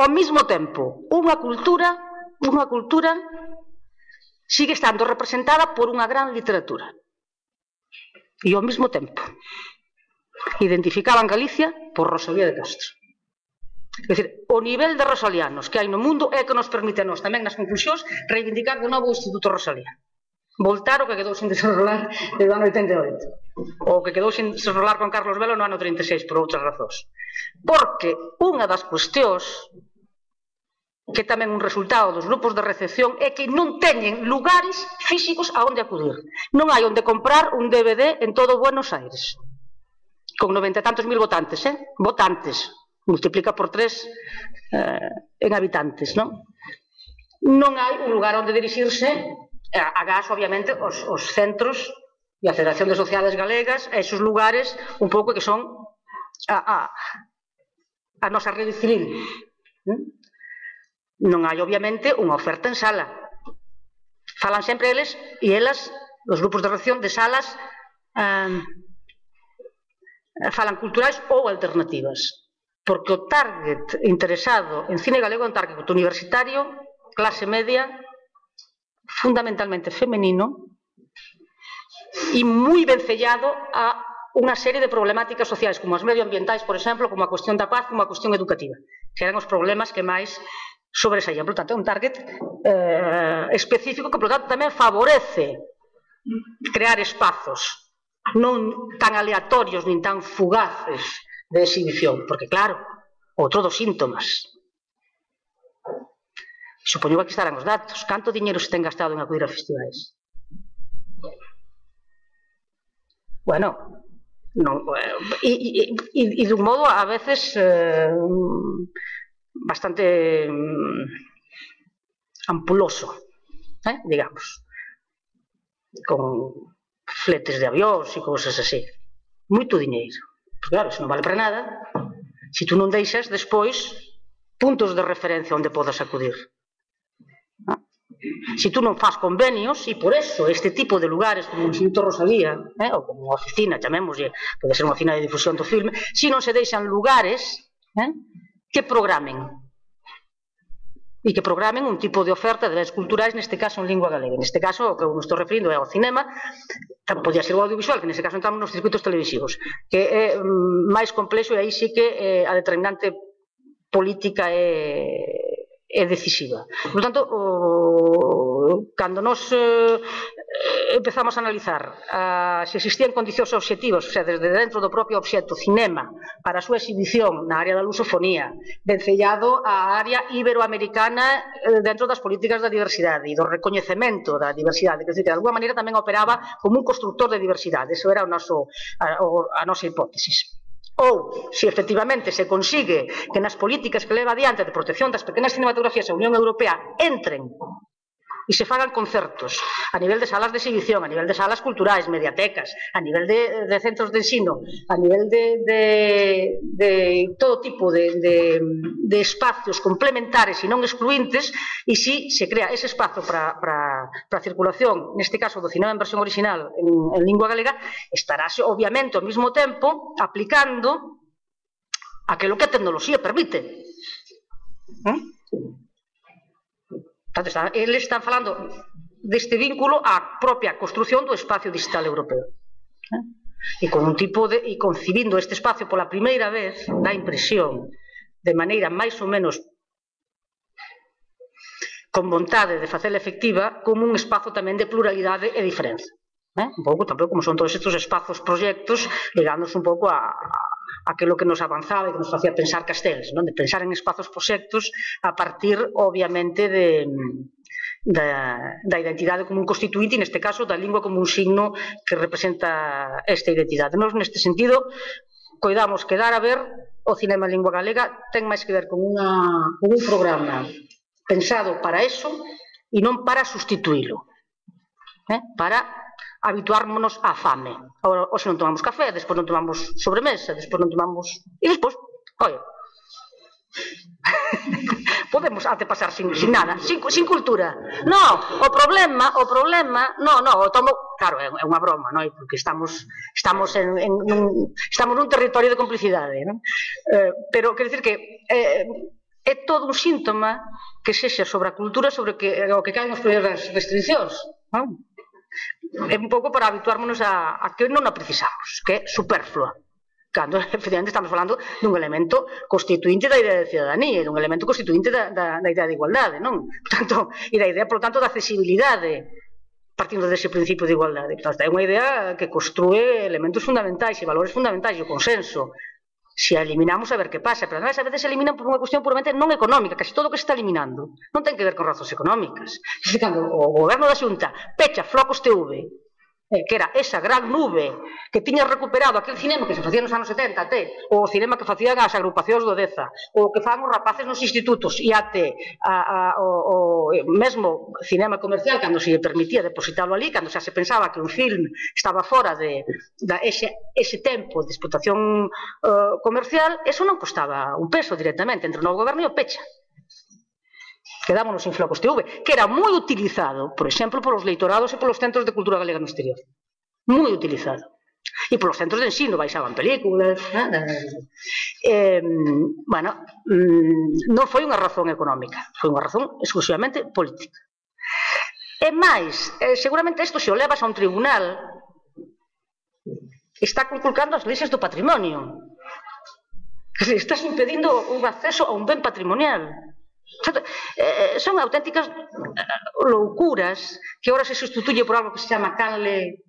Ao mesmo tempo, unha cultura sigue estando representada por unha gran literatura. E ao mesmo tempo identificaban Galicia por Rosalía de Castro. É dicir, o nivel de rosalianos que hai no mundo é que nos permite a nós tamén nas conclusións reivindicar de novo o Instituto Rosalía. Voltar o que quedou sin desenrolar no ano 88, ou que quedou sin desenrolar con Carlos Velo no ano 36 por outras razóns. Porque unha das cuestións que tamén un resultado dos grupos de recepción é que non teñen lugares físicos a onde acudir. Non hai onde comprar un DVD en todo Buenos Aires, con 90 e tantos mil votantes, votantes, multiplica por 3 en habitantes, non? Non hai un lugar onde dirixirse, agás, obviamente, os centros e a Federación de Sociedades Galegas, esos lugares un pouco que son a nosa rede civil. Non hai, obviamente, unha oferta en sala. Falan sempre eles e elas, os grupos de reacción, de salas falan culturais ou alternativas. Porque o target interesado en cine galego é un target universitario, clase media, fundamentalmente femenino, e moi vencellado a unha serie de problemáticas sociais, como as medioambientais, por exemplo, como a cuestión da paz, como a cuestión educativa, que eran os problemas que máis sobresaían. Por tanto, é un target específico que, por tanto, tamén favorece crear espazos non tan aleatorios nin tan fugaces de exhibición, porque, claro, outro dos síntomas. Supoño que aquí estarán os datos. Canto diñeiro se ten gastado en acudir a festivais? Bueno, e dun modo, a veces, bastante ampuloso, digamos, con fletes de avións e cousas así. Moito diñeiro. Porque, claro, se non vale para nada, se tú non deixas despois puntos de referencia onde podas acudir. Se tú non faz convenios, e por eso este tipo de lugares como o Instituto Rosalía, ou como unha oficina, chamémoslle, pode ser unha oficina de difusión do filme, se non se deixan lugares que programen, e que programen un tipo de oferta de bens culturais, neste caso en lingua galega. Neste caso, o que eu me estou referindo é ao cinema, podía ser o audiovisual, que neste caso entramos nos circuitos televisivos, que é máis complexo, e aí sí que a determinante política é decisiva. Por tanto, cando nos empezamos a analizar se existían condicións obxectivos, o sea, desde dentro do propio obxecto cinema para a súa exhibición na área da lusofonía, vencellado á área iberoamericana dentro das políticas da diversidade e do recoñecemento da diversidade, que de alguma maneira tamén operaba como un constructor de diversidade. Eso era a nosa hipótesis. Ou, se efectivamente se consigue que nas políticas que leva adiante de protección das pequenas cinematografías a Unión Europea entren e se fagan concertos a nivel de salas de exhibición, a nivel de salas culturais, mediatecas, a nivel de centros de ensino, a nivel de todo tipo de espacios complementares e non excluintes, e si se crea ese espazo para a circulación, neste caso do cinema en versión original en lingua galega, estarase obviamente ao mesmo tempo aplicando aquilo que a tecnoloxía permite. Eles están falando deste vínculo á propia construción do espacio digital europeo. E con un tipo de, e concibindo este espacio pola primeira vez, dá impresión, de maneira máis ou menos con vontade de facela efectiva, como un espazo tamén de pluralidade e diferenza. Un pouco tampouco como son todos estes espazos, proxectos, ligándose un pouco a aquilo que nos avanzaba e que nos facía pensar Castells, de pensar en espazos, proxectos a partir, obviamente, da identidade como un constituinte e, neste caso, da lingua como un signo que representa esta identidade. Nos, neste sentido, coidamos que dar a ver o cinema en lingua galega ten máis que ver con un programa pensado para eso e non para sustituílo, para habituármonos á fame. Ou se non tomamos café, despois non tomamos sobremesa, despois non tomamos... E despois, oye, podemos até pasar sin nada, sin cultura. No, o problema, o tomo... Claro, é unha broma, non? Porque estamos nun territorio de complicidade, non? Pero, quero dicir que é todo un síntoma que sexa sobre a cultura, sobre o que caen as primeiras restriccións, non? É un pouco para habituármonos a que non a precisamos, que é superflua, cando efectivamente estamos falando dun elemento constituinte da idea de cidadanía, dun elemento constituinte da idea de igualdade, non? E da idea, por tanto, da accesibilidade, partindo dese principio de igualdade. É unha idea que construe elementos fundamentais e valores fundamentais, e o consenso. Se a eliminamos, a ver que pasa, pero además a veces se eliminan por unha cuestión puramente non económica, casi todo o que se está eliminando non ten que ver con razóns económicas. Cando o goberno da Xunta pecha Flocos TV, que era esa gran nube que tiña recuperado aquel cinema que se facía nos anos 70 até, o cinema que facían as agrupacións do Deza, o que fan os rapaces nos institutos, e até o mesmo cinema comercial, cando se permitía depositarlo ali, cando xa se pensaba que un film estaba fora de ese tempo de explotación comercial, eso non costaba un peso directamente, entre o novo goberno e o pecha. Quedámonos sin Flocos TV, que era moi utilizado, por exemplo, polos leitorados e polos centros de cultura galega no exterior. Moi utilizado. E polos centros de ensino, baixaban películas. Bueno, non foi unha razón económica, foi unha razón exclusivamente política. E máis, seguramente isto se o levas a un tribunal, está conculcando as leis do patrimonio. Estás impedindo un acceso a un ben patrimonial. Son auténticas loucuras que ahora se sustituye por algo que se chama Canle...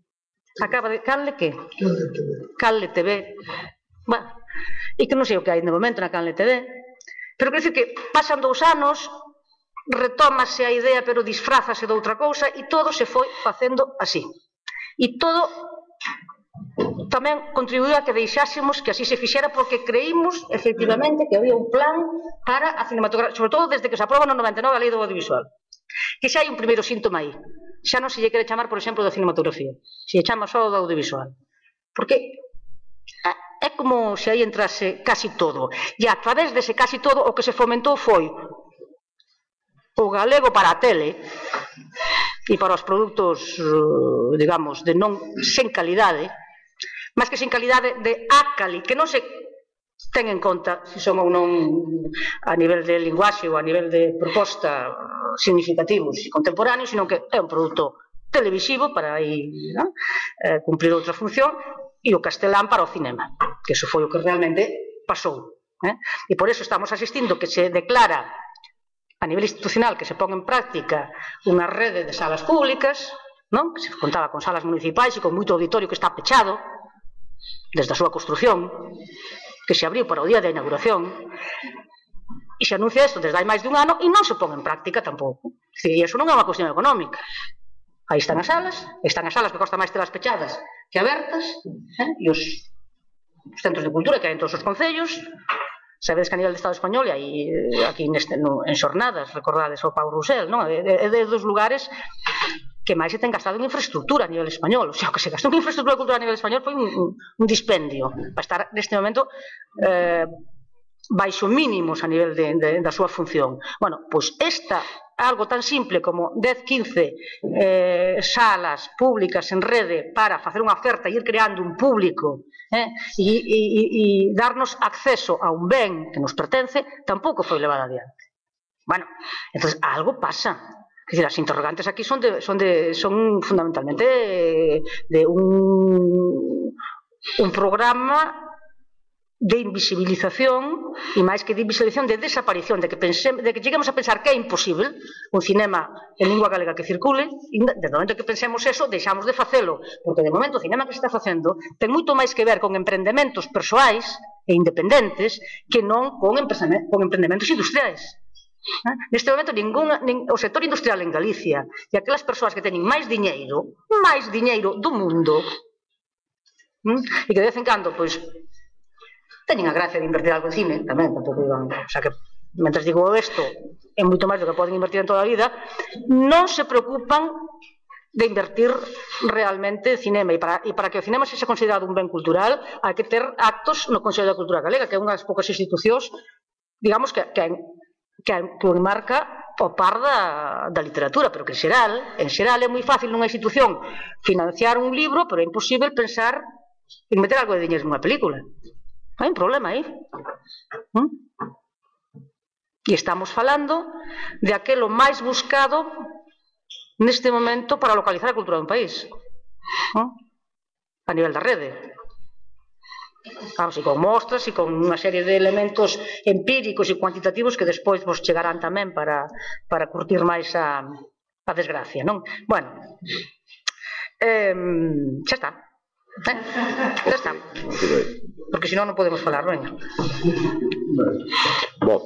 Canle que? Canle TV. E que non sei o que hai de momento na Canle TV. Pero quero dicir que pasan 2 anos, retómase a idea pero disfrázase de outra cousa e todo se foi facendo así. E todo tamén contribuiu a que deixásemos que así se fixera porque creímos, efectivamente, que había un plan para a cinematografía, sobre todo desde que se aproba no 99 a lei do audiovisual. Que xa hai un primeiro síntoma aí. Xa non se lle quere chamar, por exemplo, da cinematografía. Se lle chama só do audiovisual. Porque é como se aí entrase casi todo. E a través dese casi todo o que se fomentou foi o galego para a tele e para os produtos, digamos, de non sen calidade, máis que sen calidade de acali, que non se ten en conta se son ou non a nivel de linguaxe ou a nivel de proposta significativos e contemporáneos, sino que é un produto televisivo para aí cumplir outra función, e o castelán para o cinema, que iso foi o que realmente pasou. E por eso estamos asistindo que se declara a nivel institucional que se pon en práctica unha rede de salas públicas non? Que se contaba con salas municipais e con moito auditorio que está pechado desde a súa construción, que se abriu para o día da inauguración, e se anuncia isto desde hai máis de un ano e non se pon en práctica tampouco. E iso non é unha cuestión económica. Aí están as salas que costa máis telas pechadas que abertas, e os centros de cultura que hai en todos os concellos. Sabedes que a nivel do Estado español, e aí aquí en xornadas, recordades o Pau Rousel, non? É dos lugares que máis se ten gastado en infraestructura a nivel español. O sea, o que se gastou en infraestructura de cultura a nivel español foi un dispendio para estar neste momento baixo mínimos a nivel da súa función. Bueno, pois algo tan simple como 10, 15 salas públicas en rede para facer unha oferta e ir creando un público e darnos acceso a un ben que nos pertence, tampouco foi levado adiante. Bueno, entón algo pasa. Es decir, as interrogantes aquí son fundamentalmente de un programa de invisibilización e máis que de invisibilización, de desaparición, de que cheguemos a pensar que é imposible un cinema en lingua galega que circule, e desde o momento que pensemos eso, deixamos de facelo, porque de momento o cinema que se está facendo ten moito máis que ver con emprendementos persoais e independentes que non con emprendementos industriais. Neste momento o sector industrial en Galicia e aquelas persoas que teñen máis diñeiro do mundo e que de vez en cando pois teñen a gracia de invertir algo en cine tamén, tampouco digan, o sea que mentre digo isto é moito máis do que poden invertir en toda a vida, non se preocupan de invertir realmente en cinema, e para que o cinema sexa considerado un ben cultural hai que ter actos no Consello da Cultura Galega, que é unha das poucas institucións, digamos, que marca o par da literatura, pero que en xeral é moi fácil nunha institución financiar un libro, pero é imposible pensar en meter algo de diñeiro nunha película. Hai un problema aí. E estamos falando de aquelo máis buscado neste momento para localizar a cultura dun país, a nivel da rede. Vamos, e con mostras e con unha serie de elementos empíricos e cuantitativos que despois vos chegarán tamén para curtir máis a desgracia, non? Bueno, xa está. Xa está. Porque senón non podemos falar, non? Bom,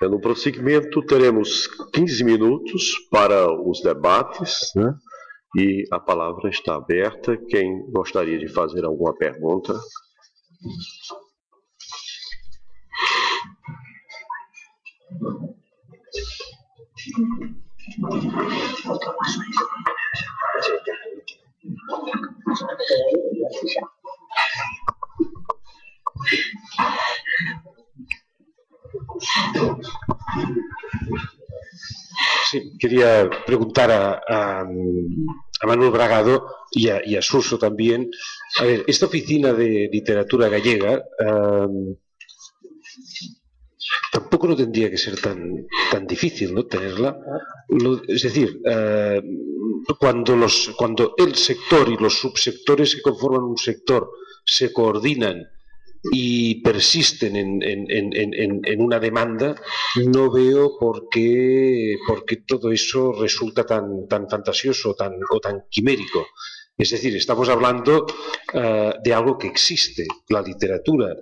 no prosseguimento teremos 15 minutos para os debates, né? E a palavra está aberta. Quem gostaria de fazer alguma pergunta? Sí, quería preguntar a Manuel Bragado y a Suso también. A ver, esta oficina de literatura gallega tampoco no tendría que ser tan difícil, ¿no?, tenerla. Es decir, cuando el sector y los subsectores que conforman un sector se coordinan y persisten en una demanda, no veo por qué todo eso resulta tan fantasioso o tan quimérico. Es decir, estamos hablando de algo que existe. La literatura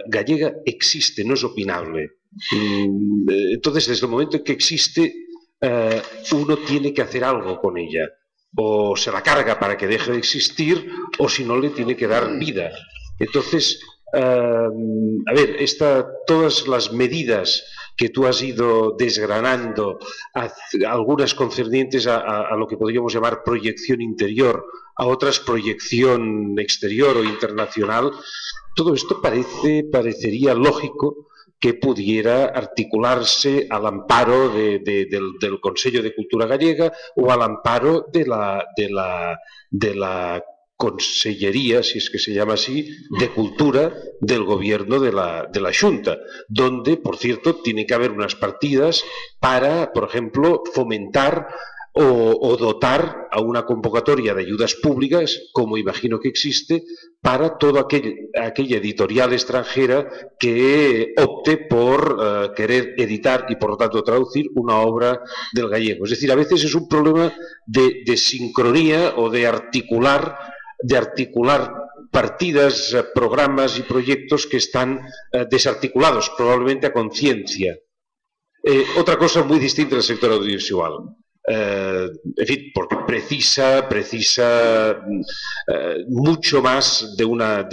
gallega existe, no es opinable. Entonces, desde el momento en que existe, uno tiene que hacer algo con ella. O se la carga para que deje de existir, o si no, le tiene que dar vida. Entonces, a ver, todas las medidas que tú has ido desgranando, algunas concernientes a lo que podríamos llamar proyección interior, a otras proyección exterior o internacional, todo esto parecería lógico que pudiera articularse al amparo del Consello de Cultura Gallega o al amparo de la Consellería, si es que se llama así, de Cultura del Gobierno de la Xunta, donde, por cierto, tiene que haber unas partidas para, por ejemplo, fomentar o dotar a una convocatoria de ayudas públicas, como imagino que existe, para toda aquella editorial extranjera que opte por querer editar y, por lo tanto, traducir una obra del gallego. Es decir, a veces es un problema de sincronía o de articular partidas, programas y proyectos que están desarticulados, probablemente a conciencia. Otra cosa muy distinta del sector audiovisual. En fin, porque precisa mucho más de una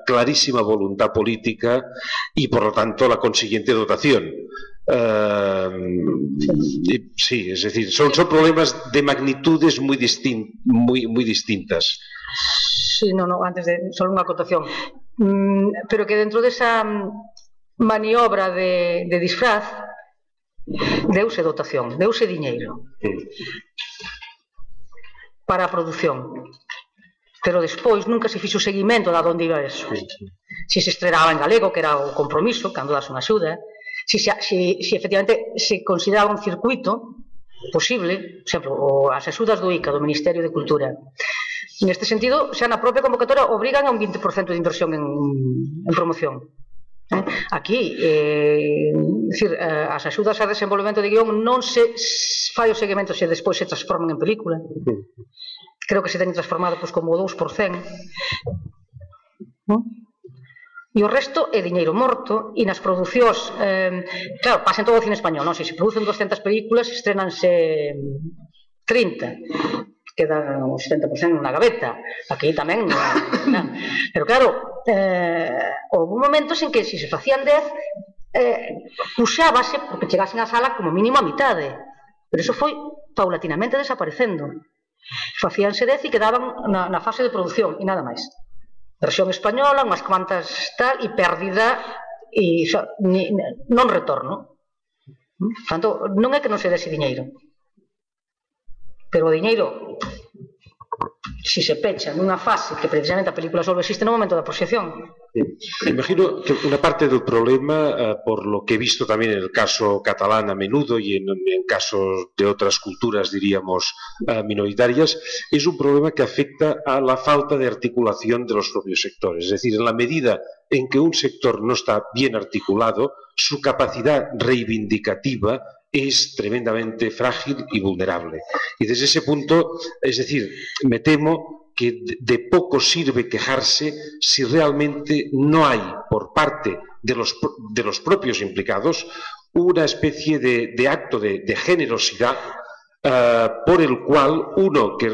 clarísima voluntad política y, por lo tanto, la consiguiente dotación. Sí, es decir, son problemas de magnitudes muy distintas. Sí, antes de solo unha acotación. Pero que dentro desa maniobra de disfraz deuse dotación, deuse diñeiro para a produción, pero despois nunca se fixo seguimento de onde iba eso. Si se estrenaba en galego, que era o compromiso, cando das unha axuda, si efectivamente se consideraba un circuito posible, por exemplo, as axudas do ICA, do Ministerio de Cultura. Neste sentido, xa na propia convocatoria obrigan a un 20% de inversión en promoción. Aquí, as axudas a desenvolvemento de guión non se fai o seguimento se despois se transforman en película. Creo que se teñen transformado como 2%. E o resto é diñeiro morto, e nas producións, claro, pasen todo o cine español, non? Se se producen 200 películas, estrenanse 30. Queda o 70% na gaveta. Aquí tamén, pero claro, houve momentos en que se facían 10 puxábase porque chegasen á sala como mínimo a mitade, pero iso foi paulatinamente desaparecendo. Facíanse 10 e quedaban na fase de produción e nada máis. Versión española, unhas cuantas tal, e pérdida e non retorno. Tanto, non é que non se dese diñeiro, pero o diñeiro, si se pecha nunha fase que precisamente a película só existe no momento da proxección. Imagino que una parte del problema, por lo que he visto también en el caso catalán a menudo y en casos de otras culturas, diríamos, minoritarias, es un problema que afecta a la falta de articulación de los propios sectores. Es decir, en la medida en que un sector no está bien articulado, su capacidad reivindicativa es tremendamente frágil y vulnerable. Y desde ese punto, es decir, me temo que de poco sirve quejarse si realmente no hay por parte de los propios implicados una especie de acto de generosidad por el cual uno que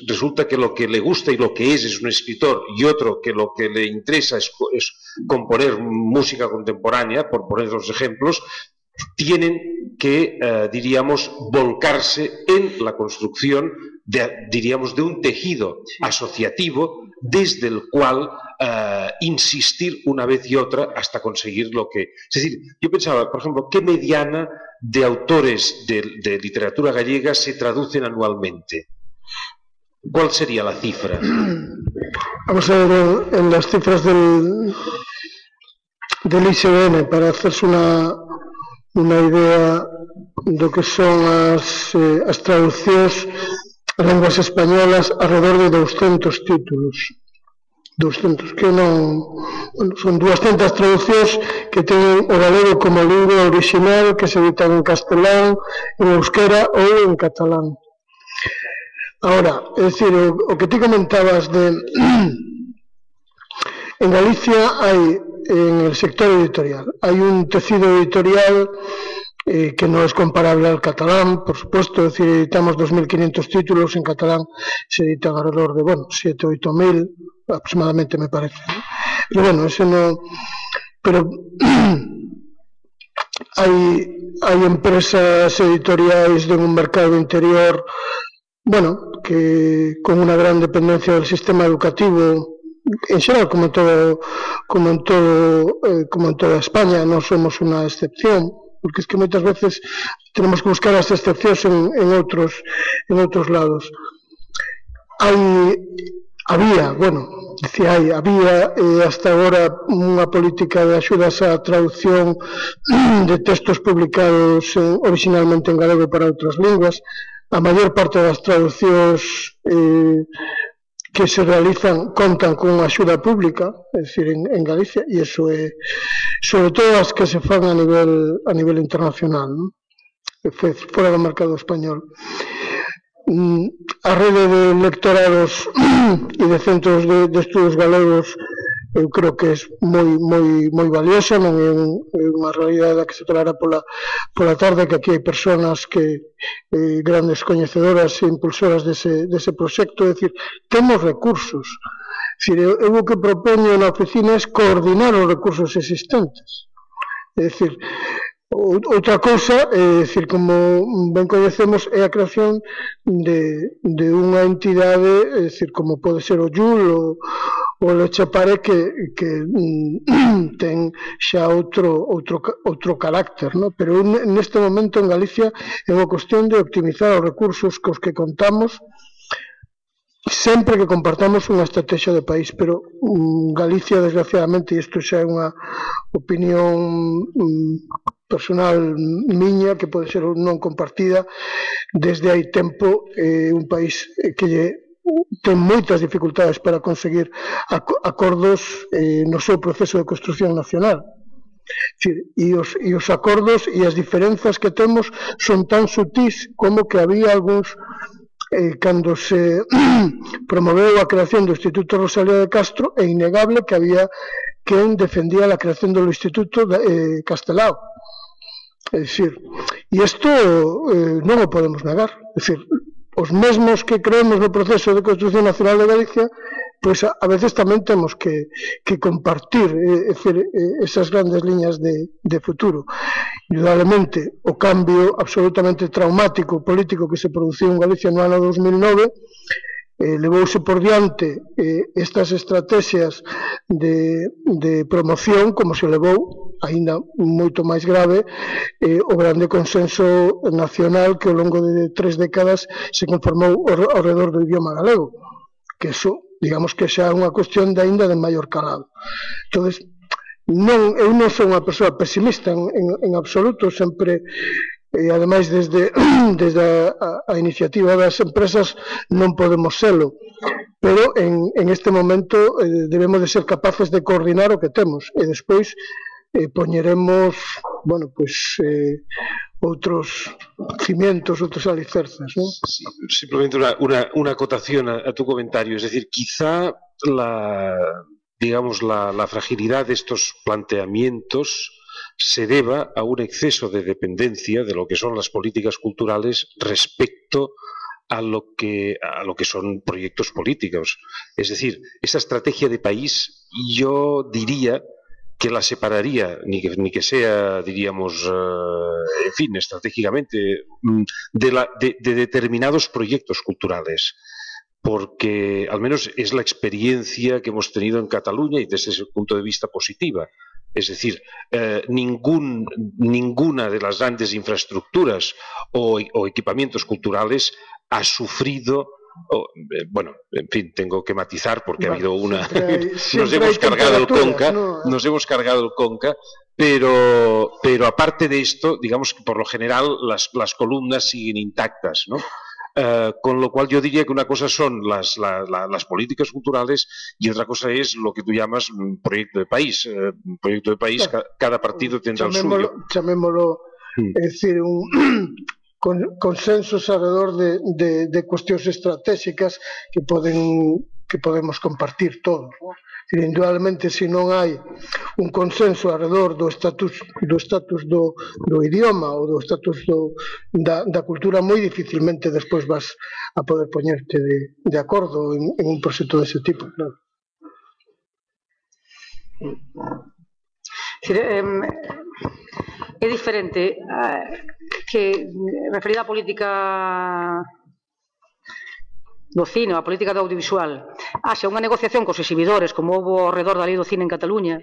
resulta que lo que le gusta y lo que es un escritor, y otro que lo que le interesa es componer música contemporánea, por poner los ejemplos, tienen que, diríamos, volcarse en la construcción diríamos, de un tejido asociativo desde el cual insistir una vez y otra hasta conseguir lo que... Es decir, yo pensaba, por ejemplo, ¿qué mediana de autores de literatura gallega se traducen anualmente? ¿Cuál sería la cifra? Vamos a ver en las cifras del ISBN para hacerse una idea do que son as traduccións a linguas españolas, alrededor de 200 títulos. 200, que non... Bueno, son 200 traducións que teñen o galego como lingua original, que se editan en castelán, en euskera ou en catalán. Ahora, é dicir, o que ti comentabas de... En Galicia hai, en el sector editorial, hay un tejido editorial que no es comparable al catalán, por supuesto, es decir, editamos 2.500 títulos, en catalán se editan alrededor de, bueno, 7 o 8.000 aproximadamente, me parece, ¿no? Pero bueno, eso no... Pero hay empresas editoriales de un mercado interior, bueno, que con una gran dependencia del sistema educativo, en general, como en toda España, no somos una excepción, porque es que moitas veces tenemos que buscar as excepcións en outros lados. Había, bueno, había hasta agora unha política de axudas á traducción de textos publicados originalmente en galego para outras linguas. A maior parte das traduccións que se realizan contan con unha axuda pública, é dicir, en Galicia, e iso é sobre todo as que se fan a nivel internacional, non? Fora do mercado español. A rede de lectorados e de centros de estudos galegos eu creo que é moi valiosa, non é unha realidade que se falará pola tarde, que aquí hai persoas que grandes coñecedoras e impulsoras dese proxecto, é dicir, temos recursos. Eu o que propoño na oficina é coordinar os recursos existentes. É dicir, outra cousa, é dicir, como ben coñecemos, é a creación de unha entidade, é dicir, como pode ser o JUL ou o Lechapare, que ten xa outro carácter, non? Pero neste momento en Galicia é unha cuestión de optimizar os recursos cos que contamos sempre que compartamos unha estrategia de país, pero Galicia, desgraciadamente, e isto xa é unha opinión personal miña, que pode ser non compartida, desde hai tempo un país que ten moitas dificultades para conseguir acordos no seu proceso de construción nacional. E os acordos e as diferenzas que temos son tan sutís como que había algúns cando se promoveu a creación do Instituto Rosalía de Castro, é innegable que había quen defendía a creación do Instituto Castelao. É dicir, e isto non o podemos negar. É dicir, os mesmos que creemos no proceso de construción nacional de Galicia, pois a veces tamén temos que compartir esas grandes liñas de futuro. Indudablemente, o cambio absolutamente traumático político que se produciu en Galicia no ano 2009 levouse por diante estas estrategias de promoción, como se levou, aínda moito máis grave, o grande consenso nacional que ao longo de 3 décadas se conformou ao redor do idioma galego, que iso, digamos que xa é unha cuestión de aínda de maior calado. Entón, eu non sou unha persoa pesimista en absoluto, sempre, ademais desde a iniciativa das empresas non podemos selo, pero en este momento debemos de ser capaces de coordinar o que temos e despois poñeremos, bueno, pois outros cimientos, outros alicerces, ¿no? Sí, simplemente una acotación a tu comentario, es decir, quizá la fragilidad de estos planteamientos se deba a un exceso de dependencia de lo que son las políticas culturales respecto a lo que son proyectos políticos. Es decir, esa estrategia de país, yo diría que la separaría, ni que sea, diríamos, en fin, estratégicamente, de determinados proyectos culturales, porque al menos es la experiencia que hemos tenido en Cataluña y desde ese punto de vista positiva. Es decir, ninguna de las grandes infraestructuras o equipamientos culturales ha sufrido, bueno, en fin, tengo que matizar porque ha habido una... nos hemos cargado el Conca, nos hemos cargado el Conca, pero aparte de esto, digamos que por lo general las columnas siguen intactas, ¿no? Con lo cual yo diría que una cosa son las políticas culturales y otra cosa es lo que tú llamas un proyecto de país. Proyecto de país, cada partido tendrá el suyo. Chamémolo, é dicir, consensos alrededor de cuestións estratégicas que podemos compartir todos, ¿no? Indudablemente, se non hai un consenso alrededor do estatus do idioma ou do estatus da cultura, moi dificilmente despois vas a poder poñerte de acordo en un proxecto dese tipo, claro. É diferente que referida á política do cine, a política do audiovisual, haxa unha negociación cos exhibidores, como houve ao redor da lei do cine en Cataluña,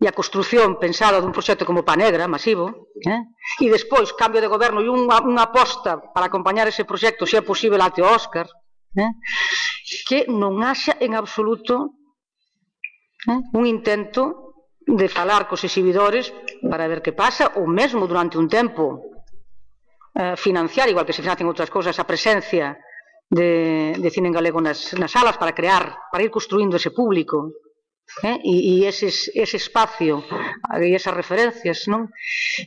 e a construción pensada dun proxecto como Panegra, masivo, e despois cambio de goberno e unha aposta para acompañar ese proxecto, se é posible, até o Óscar, que non haxa en absoluto un intento de falar cos exhibidores para ver que pasa, ou mesmo durante un tempo financiar, igual que se financian outras cousas, a presencia de cine en galego nas salas para ir construindo ese público e ese espacio e esas referencias, non?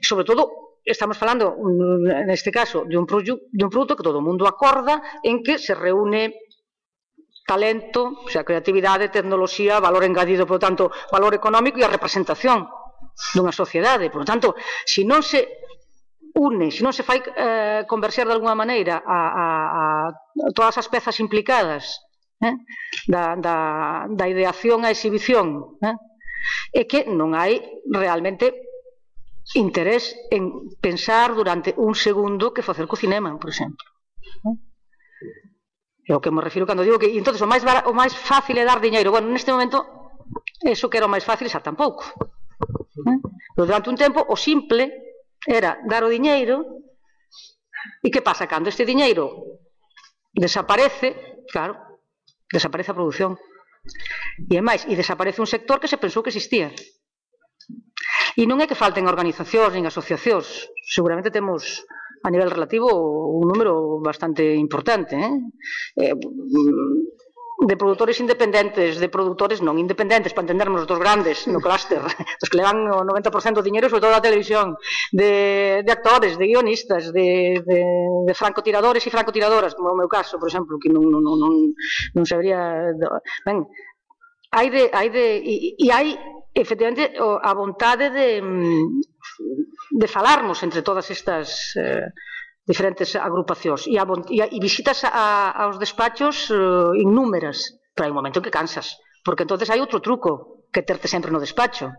Sobre todo, estamos falando, neste caso, de un produto que todo o mundo acorda, en que se reúne talento, o sea, creatividade, tecnoloxía, valor engadido, por tanto, valor económico e a representación dunha sociedade. Por tanto, se non se une, se non se fai converxer de alguma maneira a todas as pezas implicadas da ideación á exhibición, é que non hai realmente interés en pensar durante un segundo que facer co cinema, por exemplo. É o que me refiro cando digo que entonces o máis fácil é dar diñeiro. Bueno, neste momento, eso que era o máis fácil xa tampouco. Pero durante un tempo, o simple era dar o diñeiro e que pasa cando este diñeiro desaparece, claro, desaparece a produción. E é máis, e desaparece un sector que se pensou que existía. E non é que falten organizacións nin asociacións, seguramente temos a nivel relativo un número bastante importante de produtores independentes, de produtores non independentes, para entendernos dos grandes no clúster, dos que levan o 90% do diñeiro, sobre todo da televisión, de actores, de guionistas, de francotiradores e francotiradoras, como é o meu caso, por exemplo, que non sabría... Ben, hai efectivamente a vontade de falarmos entre todas estas diferentes agrupacións e visitas aos despachos innúmeras, pero hai un momento en que cansas, porque entonces hai outro truco que terte sempre no despacho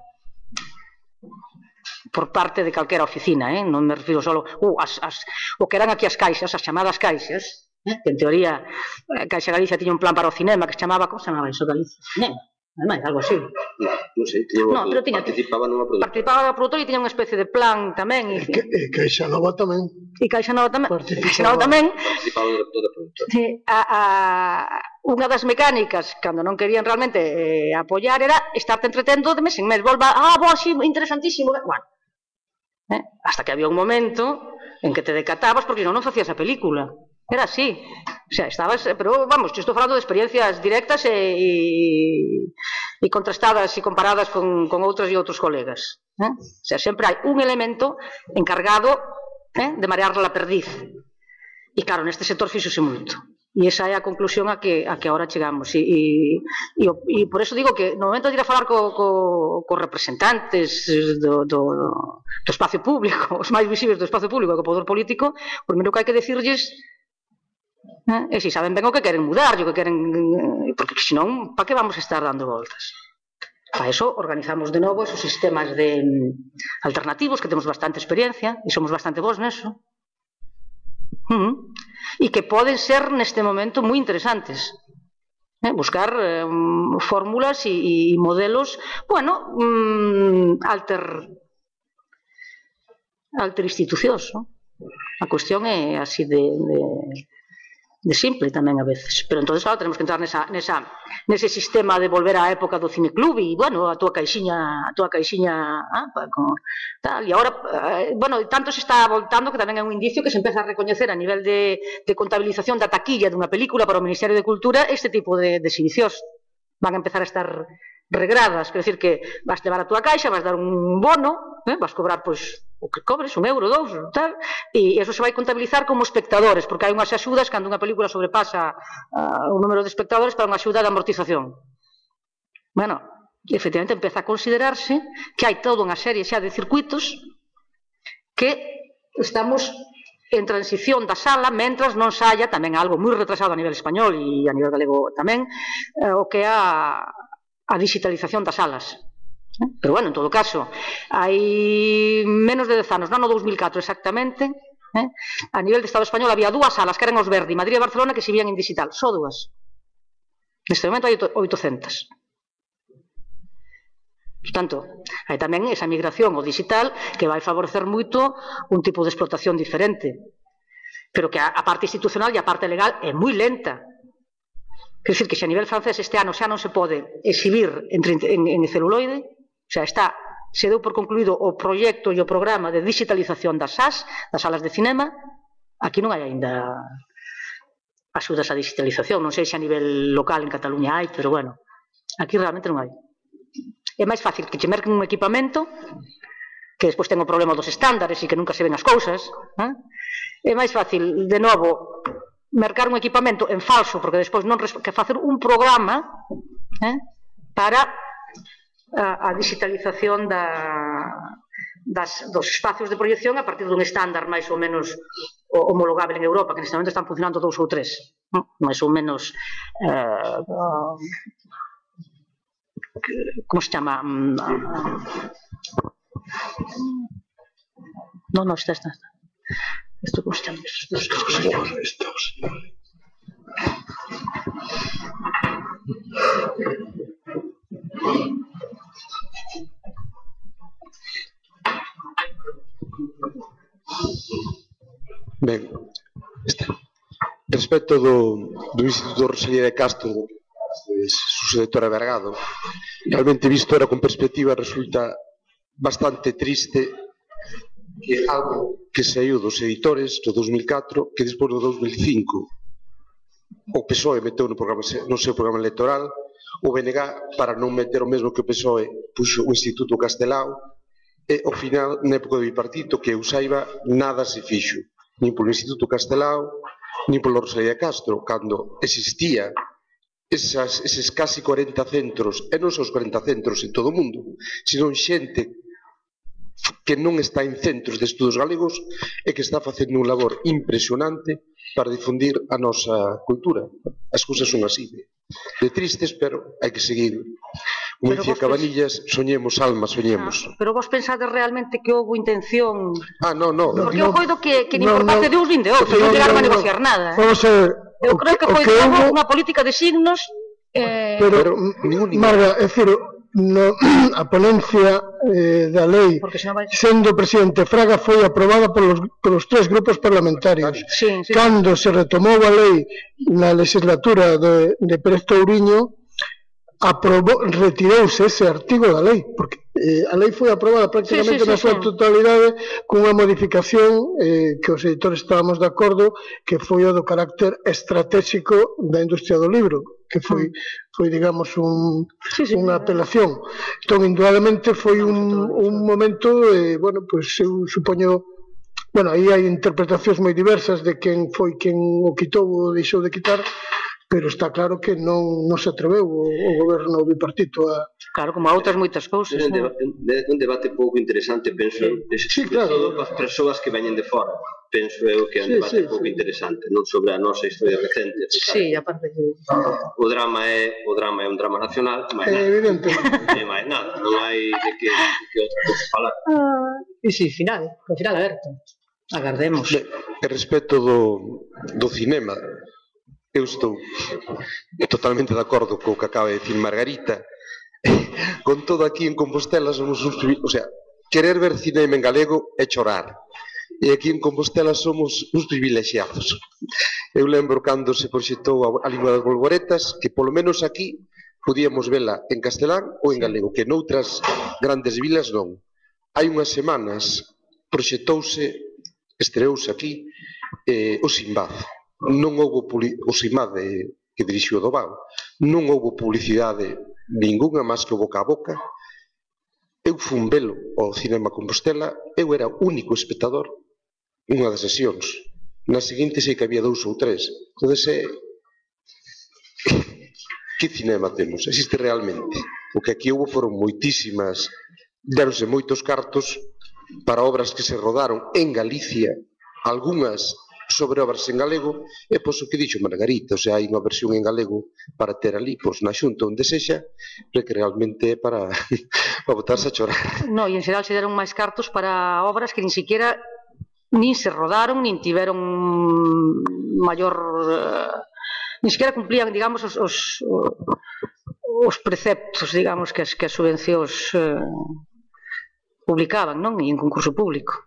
por parte de calquera oficina, non me refiro só o que eran aquí as caixas, as chamadas caixas, que en teoría Caixa Galicia tiña un plan para o cinema que se chamaba, como se chamaba iso, Galicia Cinema, ademais, algo así. Non sei, participaba nunha produtora. Participaba na produtora e tiña unha especie de plan tamén. E Caixa Nova tamén. E Caixa Nova tamén. Caixa Nova tamén. Participaba o director da produtora. Unha das mecánicas, cando non querían realmente apoiar, era estarte entretendo de mes en mes. Volva, sí, interesantísimo. Bueno, hasta que había un momento en que te decatabas porque non facías a película. Era así, o sea, estabas, pero vamos, estou falando de experiencias directas e contrastadas e comparadas con outros e outros colegas. O sea, sempre hai un elemento encargado de marear la perdiz. E claro, neste sector fíxose moito. E esa é a conclusión a que agora chegamos. E por eso digo que no momento de ir a falar co representantes do espacio público, os máis visibles do espacio público e co poder político, o primeiro que hai que decirlles e se saben ben o que queren mudar, o que queren, porque senón, para que vamos a estar dando voltas? Para eso organizamos de novo esos sistemas alternativos que temos bastante experiencia e somos bastante bons neso e que poden ser neste momento moi interesantes, buscar fórmulas e modelos, bueno, alter institucións, a cuestión é así de simple tamén a veces, pero entonces claro, tenemos que entrar nese sistema de volver á época do cineclub e, bueno, a túa caixiña tal, e agora, bueno, tanto se está voltando que tamén é un indicio que se empeza a recoñecer a nivel de contabilización da taquilla dunha película para o Ministerio de Cultura este tipo de exhibicións van a empezar a estar regradas, quer decir que vas levar a túa caixa, vas dar un bono, vas cobrar, pois, o que cobres, €1, €2, tal, e eso se vai contabilizar como espectadores, porque hai unhas axudas cando unha película sobrepasa o número de espectadores para unha axuda de amortización. Bueno, efectivamente empeza a considerarse que hai toda unha serie xa de circuitos que estamos en transición da sala, mentras non saia tamén algo moi retrasado a nivel español e a nivel galego tamén, o que é a digitalización das salas. Pero bueno, en todo caso, hai menos de 10 anos, no 2004 exactamente, a nivel de Estado español había 2 salas que eran os Verdi, Madrid e Barcelona, que se vían en digital, só 2. Neste momento hai 800. Portanto, hai tamén esa migración ao digital que vai favorecer moito un tipo de explotación diferente, pero que a parte institucional e a parte legal é moi lenta. Quer dicir que xa a nivel francés este ano xa non se pode exhibir en celuloide, o sea, se deu por concluído o proxecto e o programa de digitalización das SAS, das salas de cinema. Aquí non hai aínda axudas á digitalización, non sei se a nivel local en Cataluña hai, pero bueno, aquí realmente non hai. É máis fácil que che merquen un equipamento que despois ten o problema dos estándares e que nunca se ven as cousas. É máis fácil, de novo, mercar un equipamento en falso, porque despois non que facer un programa para a digitalización dos espacios de proyección a partir dun estándar máis ou menos homologable en Europa, que neste momento están funcionando 2 ou 3, máis ou menos, como se chama? Non, está. Isto como se chama? Ben, respecto do Instituto Rosalía de Castro, su directora Vergado, realmente visto ahora con perspectiva resulta bastante triste que algo que saiu dos editores do 2004, que despois do 2005 o PSOE meteu no seu programa electoral, o BNG, para non meter o mesmo que o PSOE, puxo o Instituto Castelao, e ao final, na época do bipartito, que eu saiba, nada se fixo, nin polo Instituto Castelao, nin polo Rosalía de Castro, cando existía eses casi 40 centros, e non só os 40 centros en todo o mundo, senón xente que non está en centros de estudos galegos e que está facendo un labor impresionante para difundir a nosa cultura. As cousas son así, de tristes, pero hai que seguir. Como dicía Cabanillas, soñemos, alma, soñemos. Pero vos pensades realmente que houve intención? Non. Porque eu coido que nin por parte de uns nin de outros, non chegaron a negociar nada. Eu creo que foi unha política de signos. Pero, Marga, é dicir, a ponencia da lei, sendo presidente Fraga, foi aprobada polos 3 grupos parlamentarios. Cando se retomou a lei na legislatura de Pérez Touriño, retirouse ese artigo da lei, porque a lei foi aprobada prácticamente na súa totalidade cunha modificación que os editores estábamos de acordo, que foi o do carácter estratégico da industria do libro, que foi digamos, unha apelación. Entón, indudablemente, foi un momento, bueno, pois eu supoño, bueno, aí hai interpretacións moi diversas de quen foi quen o quitou ou deixou de quitar, pero está claro que non se atreveu o goberno bipartito a... Claro, como a outras moitas cousas. É un debate pouco interesante, penso, sobre todo para as persoas que veñen de fora. Penso eu que é un debate pouco interesante, non sobre a nosa historia recente. Sí, aparte que... O drama é un drama nacional, máis nada. Evidente. Máis nada, non hai de que outra cosa falar. E si, con final aberto. Agardemos. E respecto do cinema, eu estou totalmente de acordo co que acaba de dicir Margarita. Con todo, aquí en Compostela somos uns... O sea, querer ver cinema en galego é chorar. E aquí en Compostela somos uns privilexiados. Eu lembro cando se proxectou a Lingua das Bolboretas, que polo menos aquí podíamos vela en castelán ou en galego, que noutras grandes vilas non. Hai unhas semanas estreouse aquí o Sinbad. Non houve o Sinbad que dirixiu o Dobao, non houve publicidade ningunha máis que o boca a boca. Eu fun velo ao Cinema Compostela, eu era o único espectador unha das sesións. Na seguinte sei que había 2 ou 3. Entón, que cinema temos? Existe realmente? O que aquí houve foron moitísimas, deronse moitos cartos para obras que se rodaron en Galicia, algunhas sobre obras en galego, e pois o que dixo Margarita, o sea, hai unha versión en galego para ter ali, pois na xunta onde sexa, pero que realmente é para botarse a chorar. No, e en xeral se deron máis cartos para obras que nin siquiera nin se rodaron, nin tiveron maior... nin siquiera cumplían, digamos, os preceptos, digamos, que as subvencións publicaban, non? E en concurso público.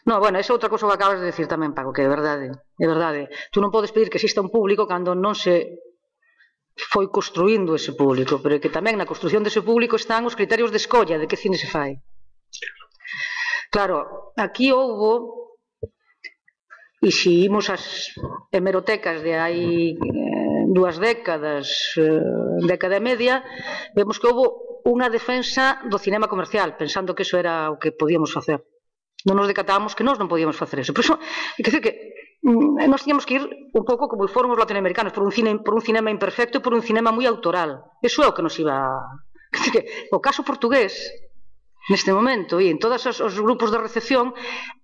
No, bueno, esa é outra cousa que acabas de decir tamén, Paco, que é verdade, é verdade. Tú non podes pedir que exista un público cando non se foi construindo ese público, pero que tamén na construción dese público están os criterios de escolla de que cine se fai. Claro, aquí houbo, e se imos as hemerotecas de hai 2 décadas, década e media, vemos que houbo unha defensa do cinema comercial, pensando que eso era o que podíamos facer. Non nos decatábamos que nós non podíamos facer eso. Por iso, é dicir que nós tiñamos que ir un pouco como foron os latinoamericanos, por un cinema imperfecto e por un cinema moi autoral. Eso é o que nos iba... O caso portugués, neste momento, e en todos os grupos de recepción,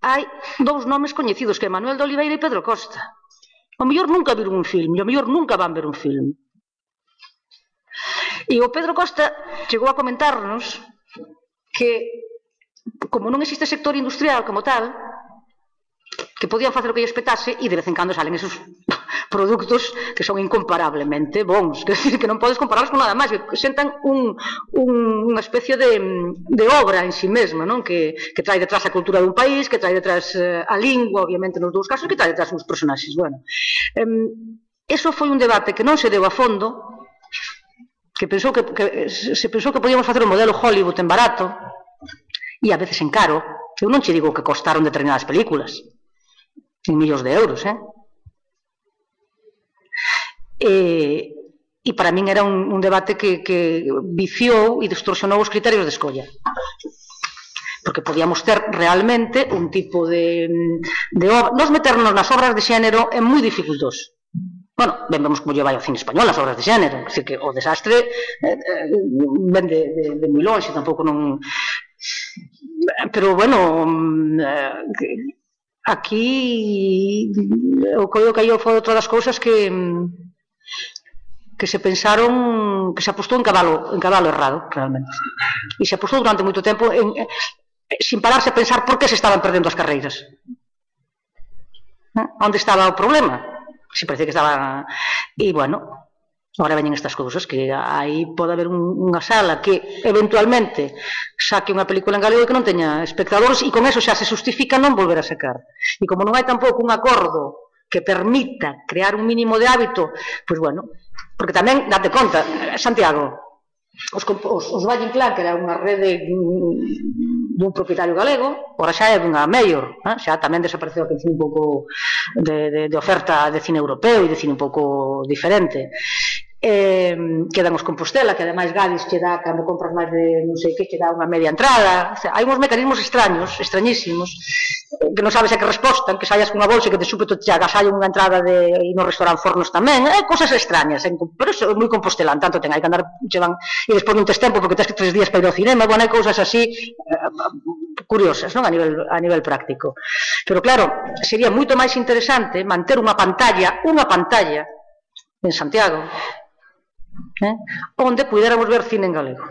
hai 2 nomes coñecidos, que é Manuel de Oliveira e Pedro Costa. O mellor nunca viron un filme, e o mellor nunca van ver un filme. E o Pedro Costa chegou a comentarnos que, como non existe sector industrial como tal, que podían facer o que lle espetase, e de vez en cando salen esos produtos que son incomparablemente bons, que decir que non podes compararlos con nada máis, que sentan unha especie de obra en si mesma, non? Que trae detrás a cultura dun país, que trae detrás a lingua, obviamente nos 2 casos, que trae detrás uns personaxes. Bueno, eso foi un debate que non se deu a fondo, que se pensou que podíamos facer un modelo Hollywood en barato, e a veces en caro. Eu non che digo que costaron determinadas películas, en millóns de euros, e para min era un debate que viciou e distorsionou os criterios de escolla, porque podíamos ter realmente un tipo de obra. Nos meternos nas obras de xénero é moi dificultoso. Bueno, ben vemos como lle vai ao cine español as obras de xénero, é dicir que o desastre ven de moi longe, tampouco non... Pero, bueno, aquí o que eu foi outra das cousas que se pensaron, que se apostou en cabalo errado, realmente. E se apostou durante moito tempo sin pararse a pensar por que se estaban perdendo as carreiras. Onde estaba o problema? Se parece que estaba... E, bueno, agora veñen estas cousas, que aí pode haber unha sala que eventualmente saque unha película en galego que non teña espectadores, e con eso xa se justifica non volver a sacar. E como non hai tampouco un acordo que permita crear un mínimo de hábito, pois bueno, porque tamén, date conta, Santiago, os Valle Inclán, que era unha rede dun propietario galego, ora xa é dunha Mayor, xa tamén desapareceu aquel cine un pouco de oferta de cine europeo e de cine un pouco diferente. Quedan os Compostela, que ademais Gadis che dá, cando compras máis de non sei que, che dá unha media entrada. Hai uns mecanismos extraños, extrañísimos, que non sabes a que respostan, que saias cunha bolsa e que de súpeto che agasallen unha entrada e no restaurante Fornos tamén, cosas extrañas, pero iso é moi compostelán, tanto ten, hai que andar, che van, e despois non tes tempo porque tes que 3 días para ir ao cinema, bueno, hai cousas así curiosas, non, a nivel práctico. Pero claro, sería moito máis interesante manter unha pantalla en Santiago, onde puidéramos ver cine en galego.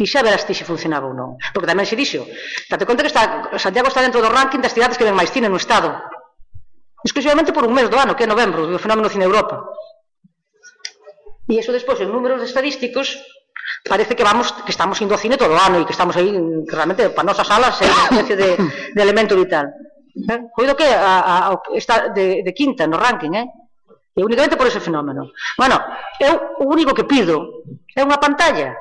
E xa verás ti se funcionaba ou non. Porque tamén se dixo, date conta que Santiago está dentro do ranking das cidades que ven máis cine no Estado. Exclusivamente por un mes do ano, que é novembro, do fenómeno Cine Europa. E iso despois, en números estadísticos, parece que estamos indo ao cine todo o ano e que estamos aí, que realmente, para nosas salas, é unha especie de elemento vital. Coido que está de quinta no ranking, e únicamente por ese fenómeno. Bueno, eu o único que pido é unha pantalla.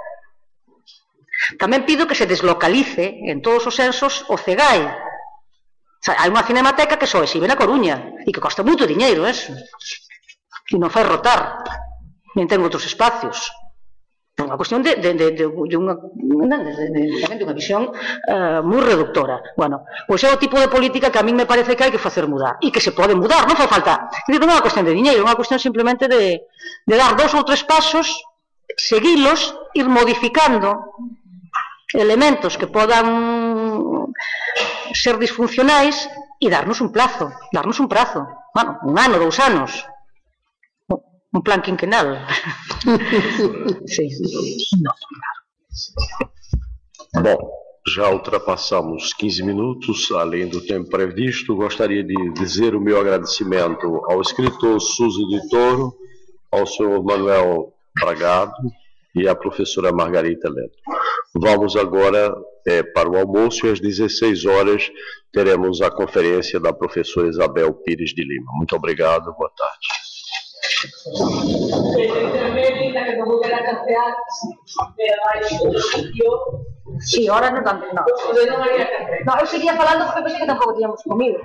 Tamén pido que se deslocalice en todos os sensos o CEGAI. Hai unha cinemateca que só exhibe na Coruña e que costa moito diñeiro, eso. E non fai rotar, nen ten outros espacios. É unha cuestión de unha visión moi reductora. Bueno, pois é o tipo de política que a min me parece que hai que facer mudar. E que se pode mudar, non fai falta. Non é unha cuestión de diñeiro, é unha cuestión simplemente de dar 2 ou 3 pasos, seguilos, ir modificando elementos que podan ser disfuncionais e darnos un prazo. Bueno, 1 ano, 2 anos. Un plan quinquenal. Sí. Bom, já ultrapassamos 15 minutos, além do tempo previsto. Gostaria de dizer o meu agradecimento ao escritor Suzy de Toro, ao senhor Manuel Bragado e à professora Margarita Leto. Vamos agora para o almoço e às 16 horas teremos a conferência da professora Isabel Pires de Lima. Muito obrigado, boa tarde. Sí, ahora no tanto, no. No, eu seguía falando porque pensei que tampouco tíamos comido.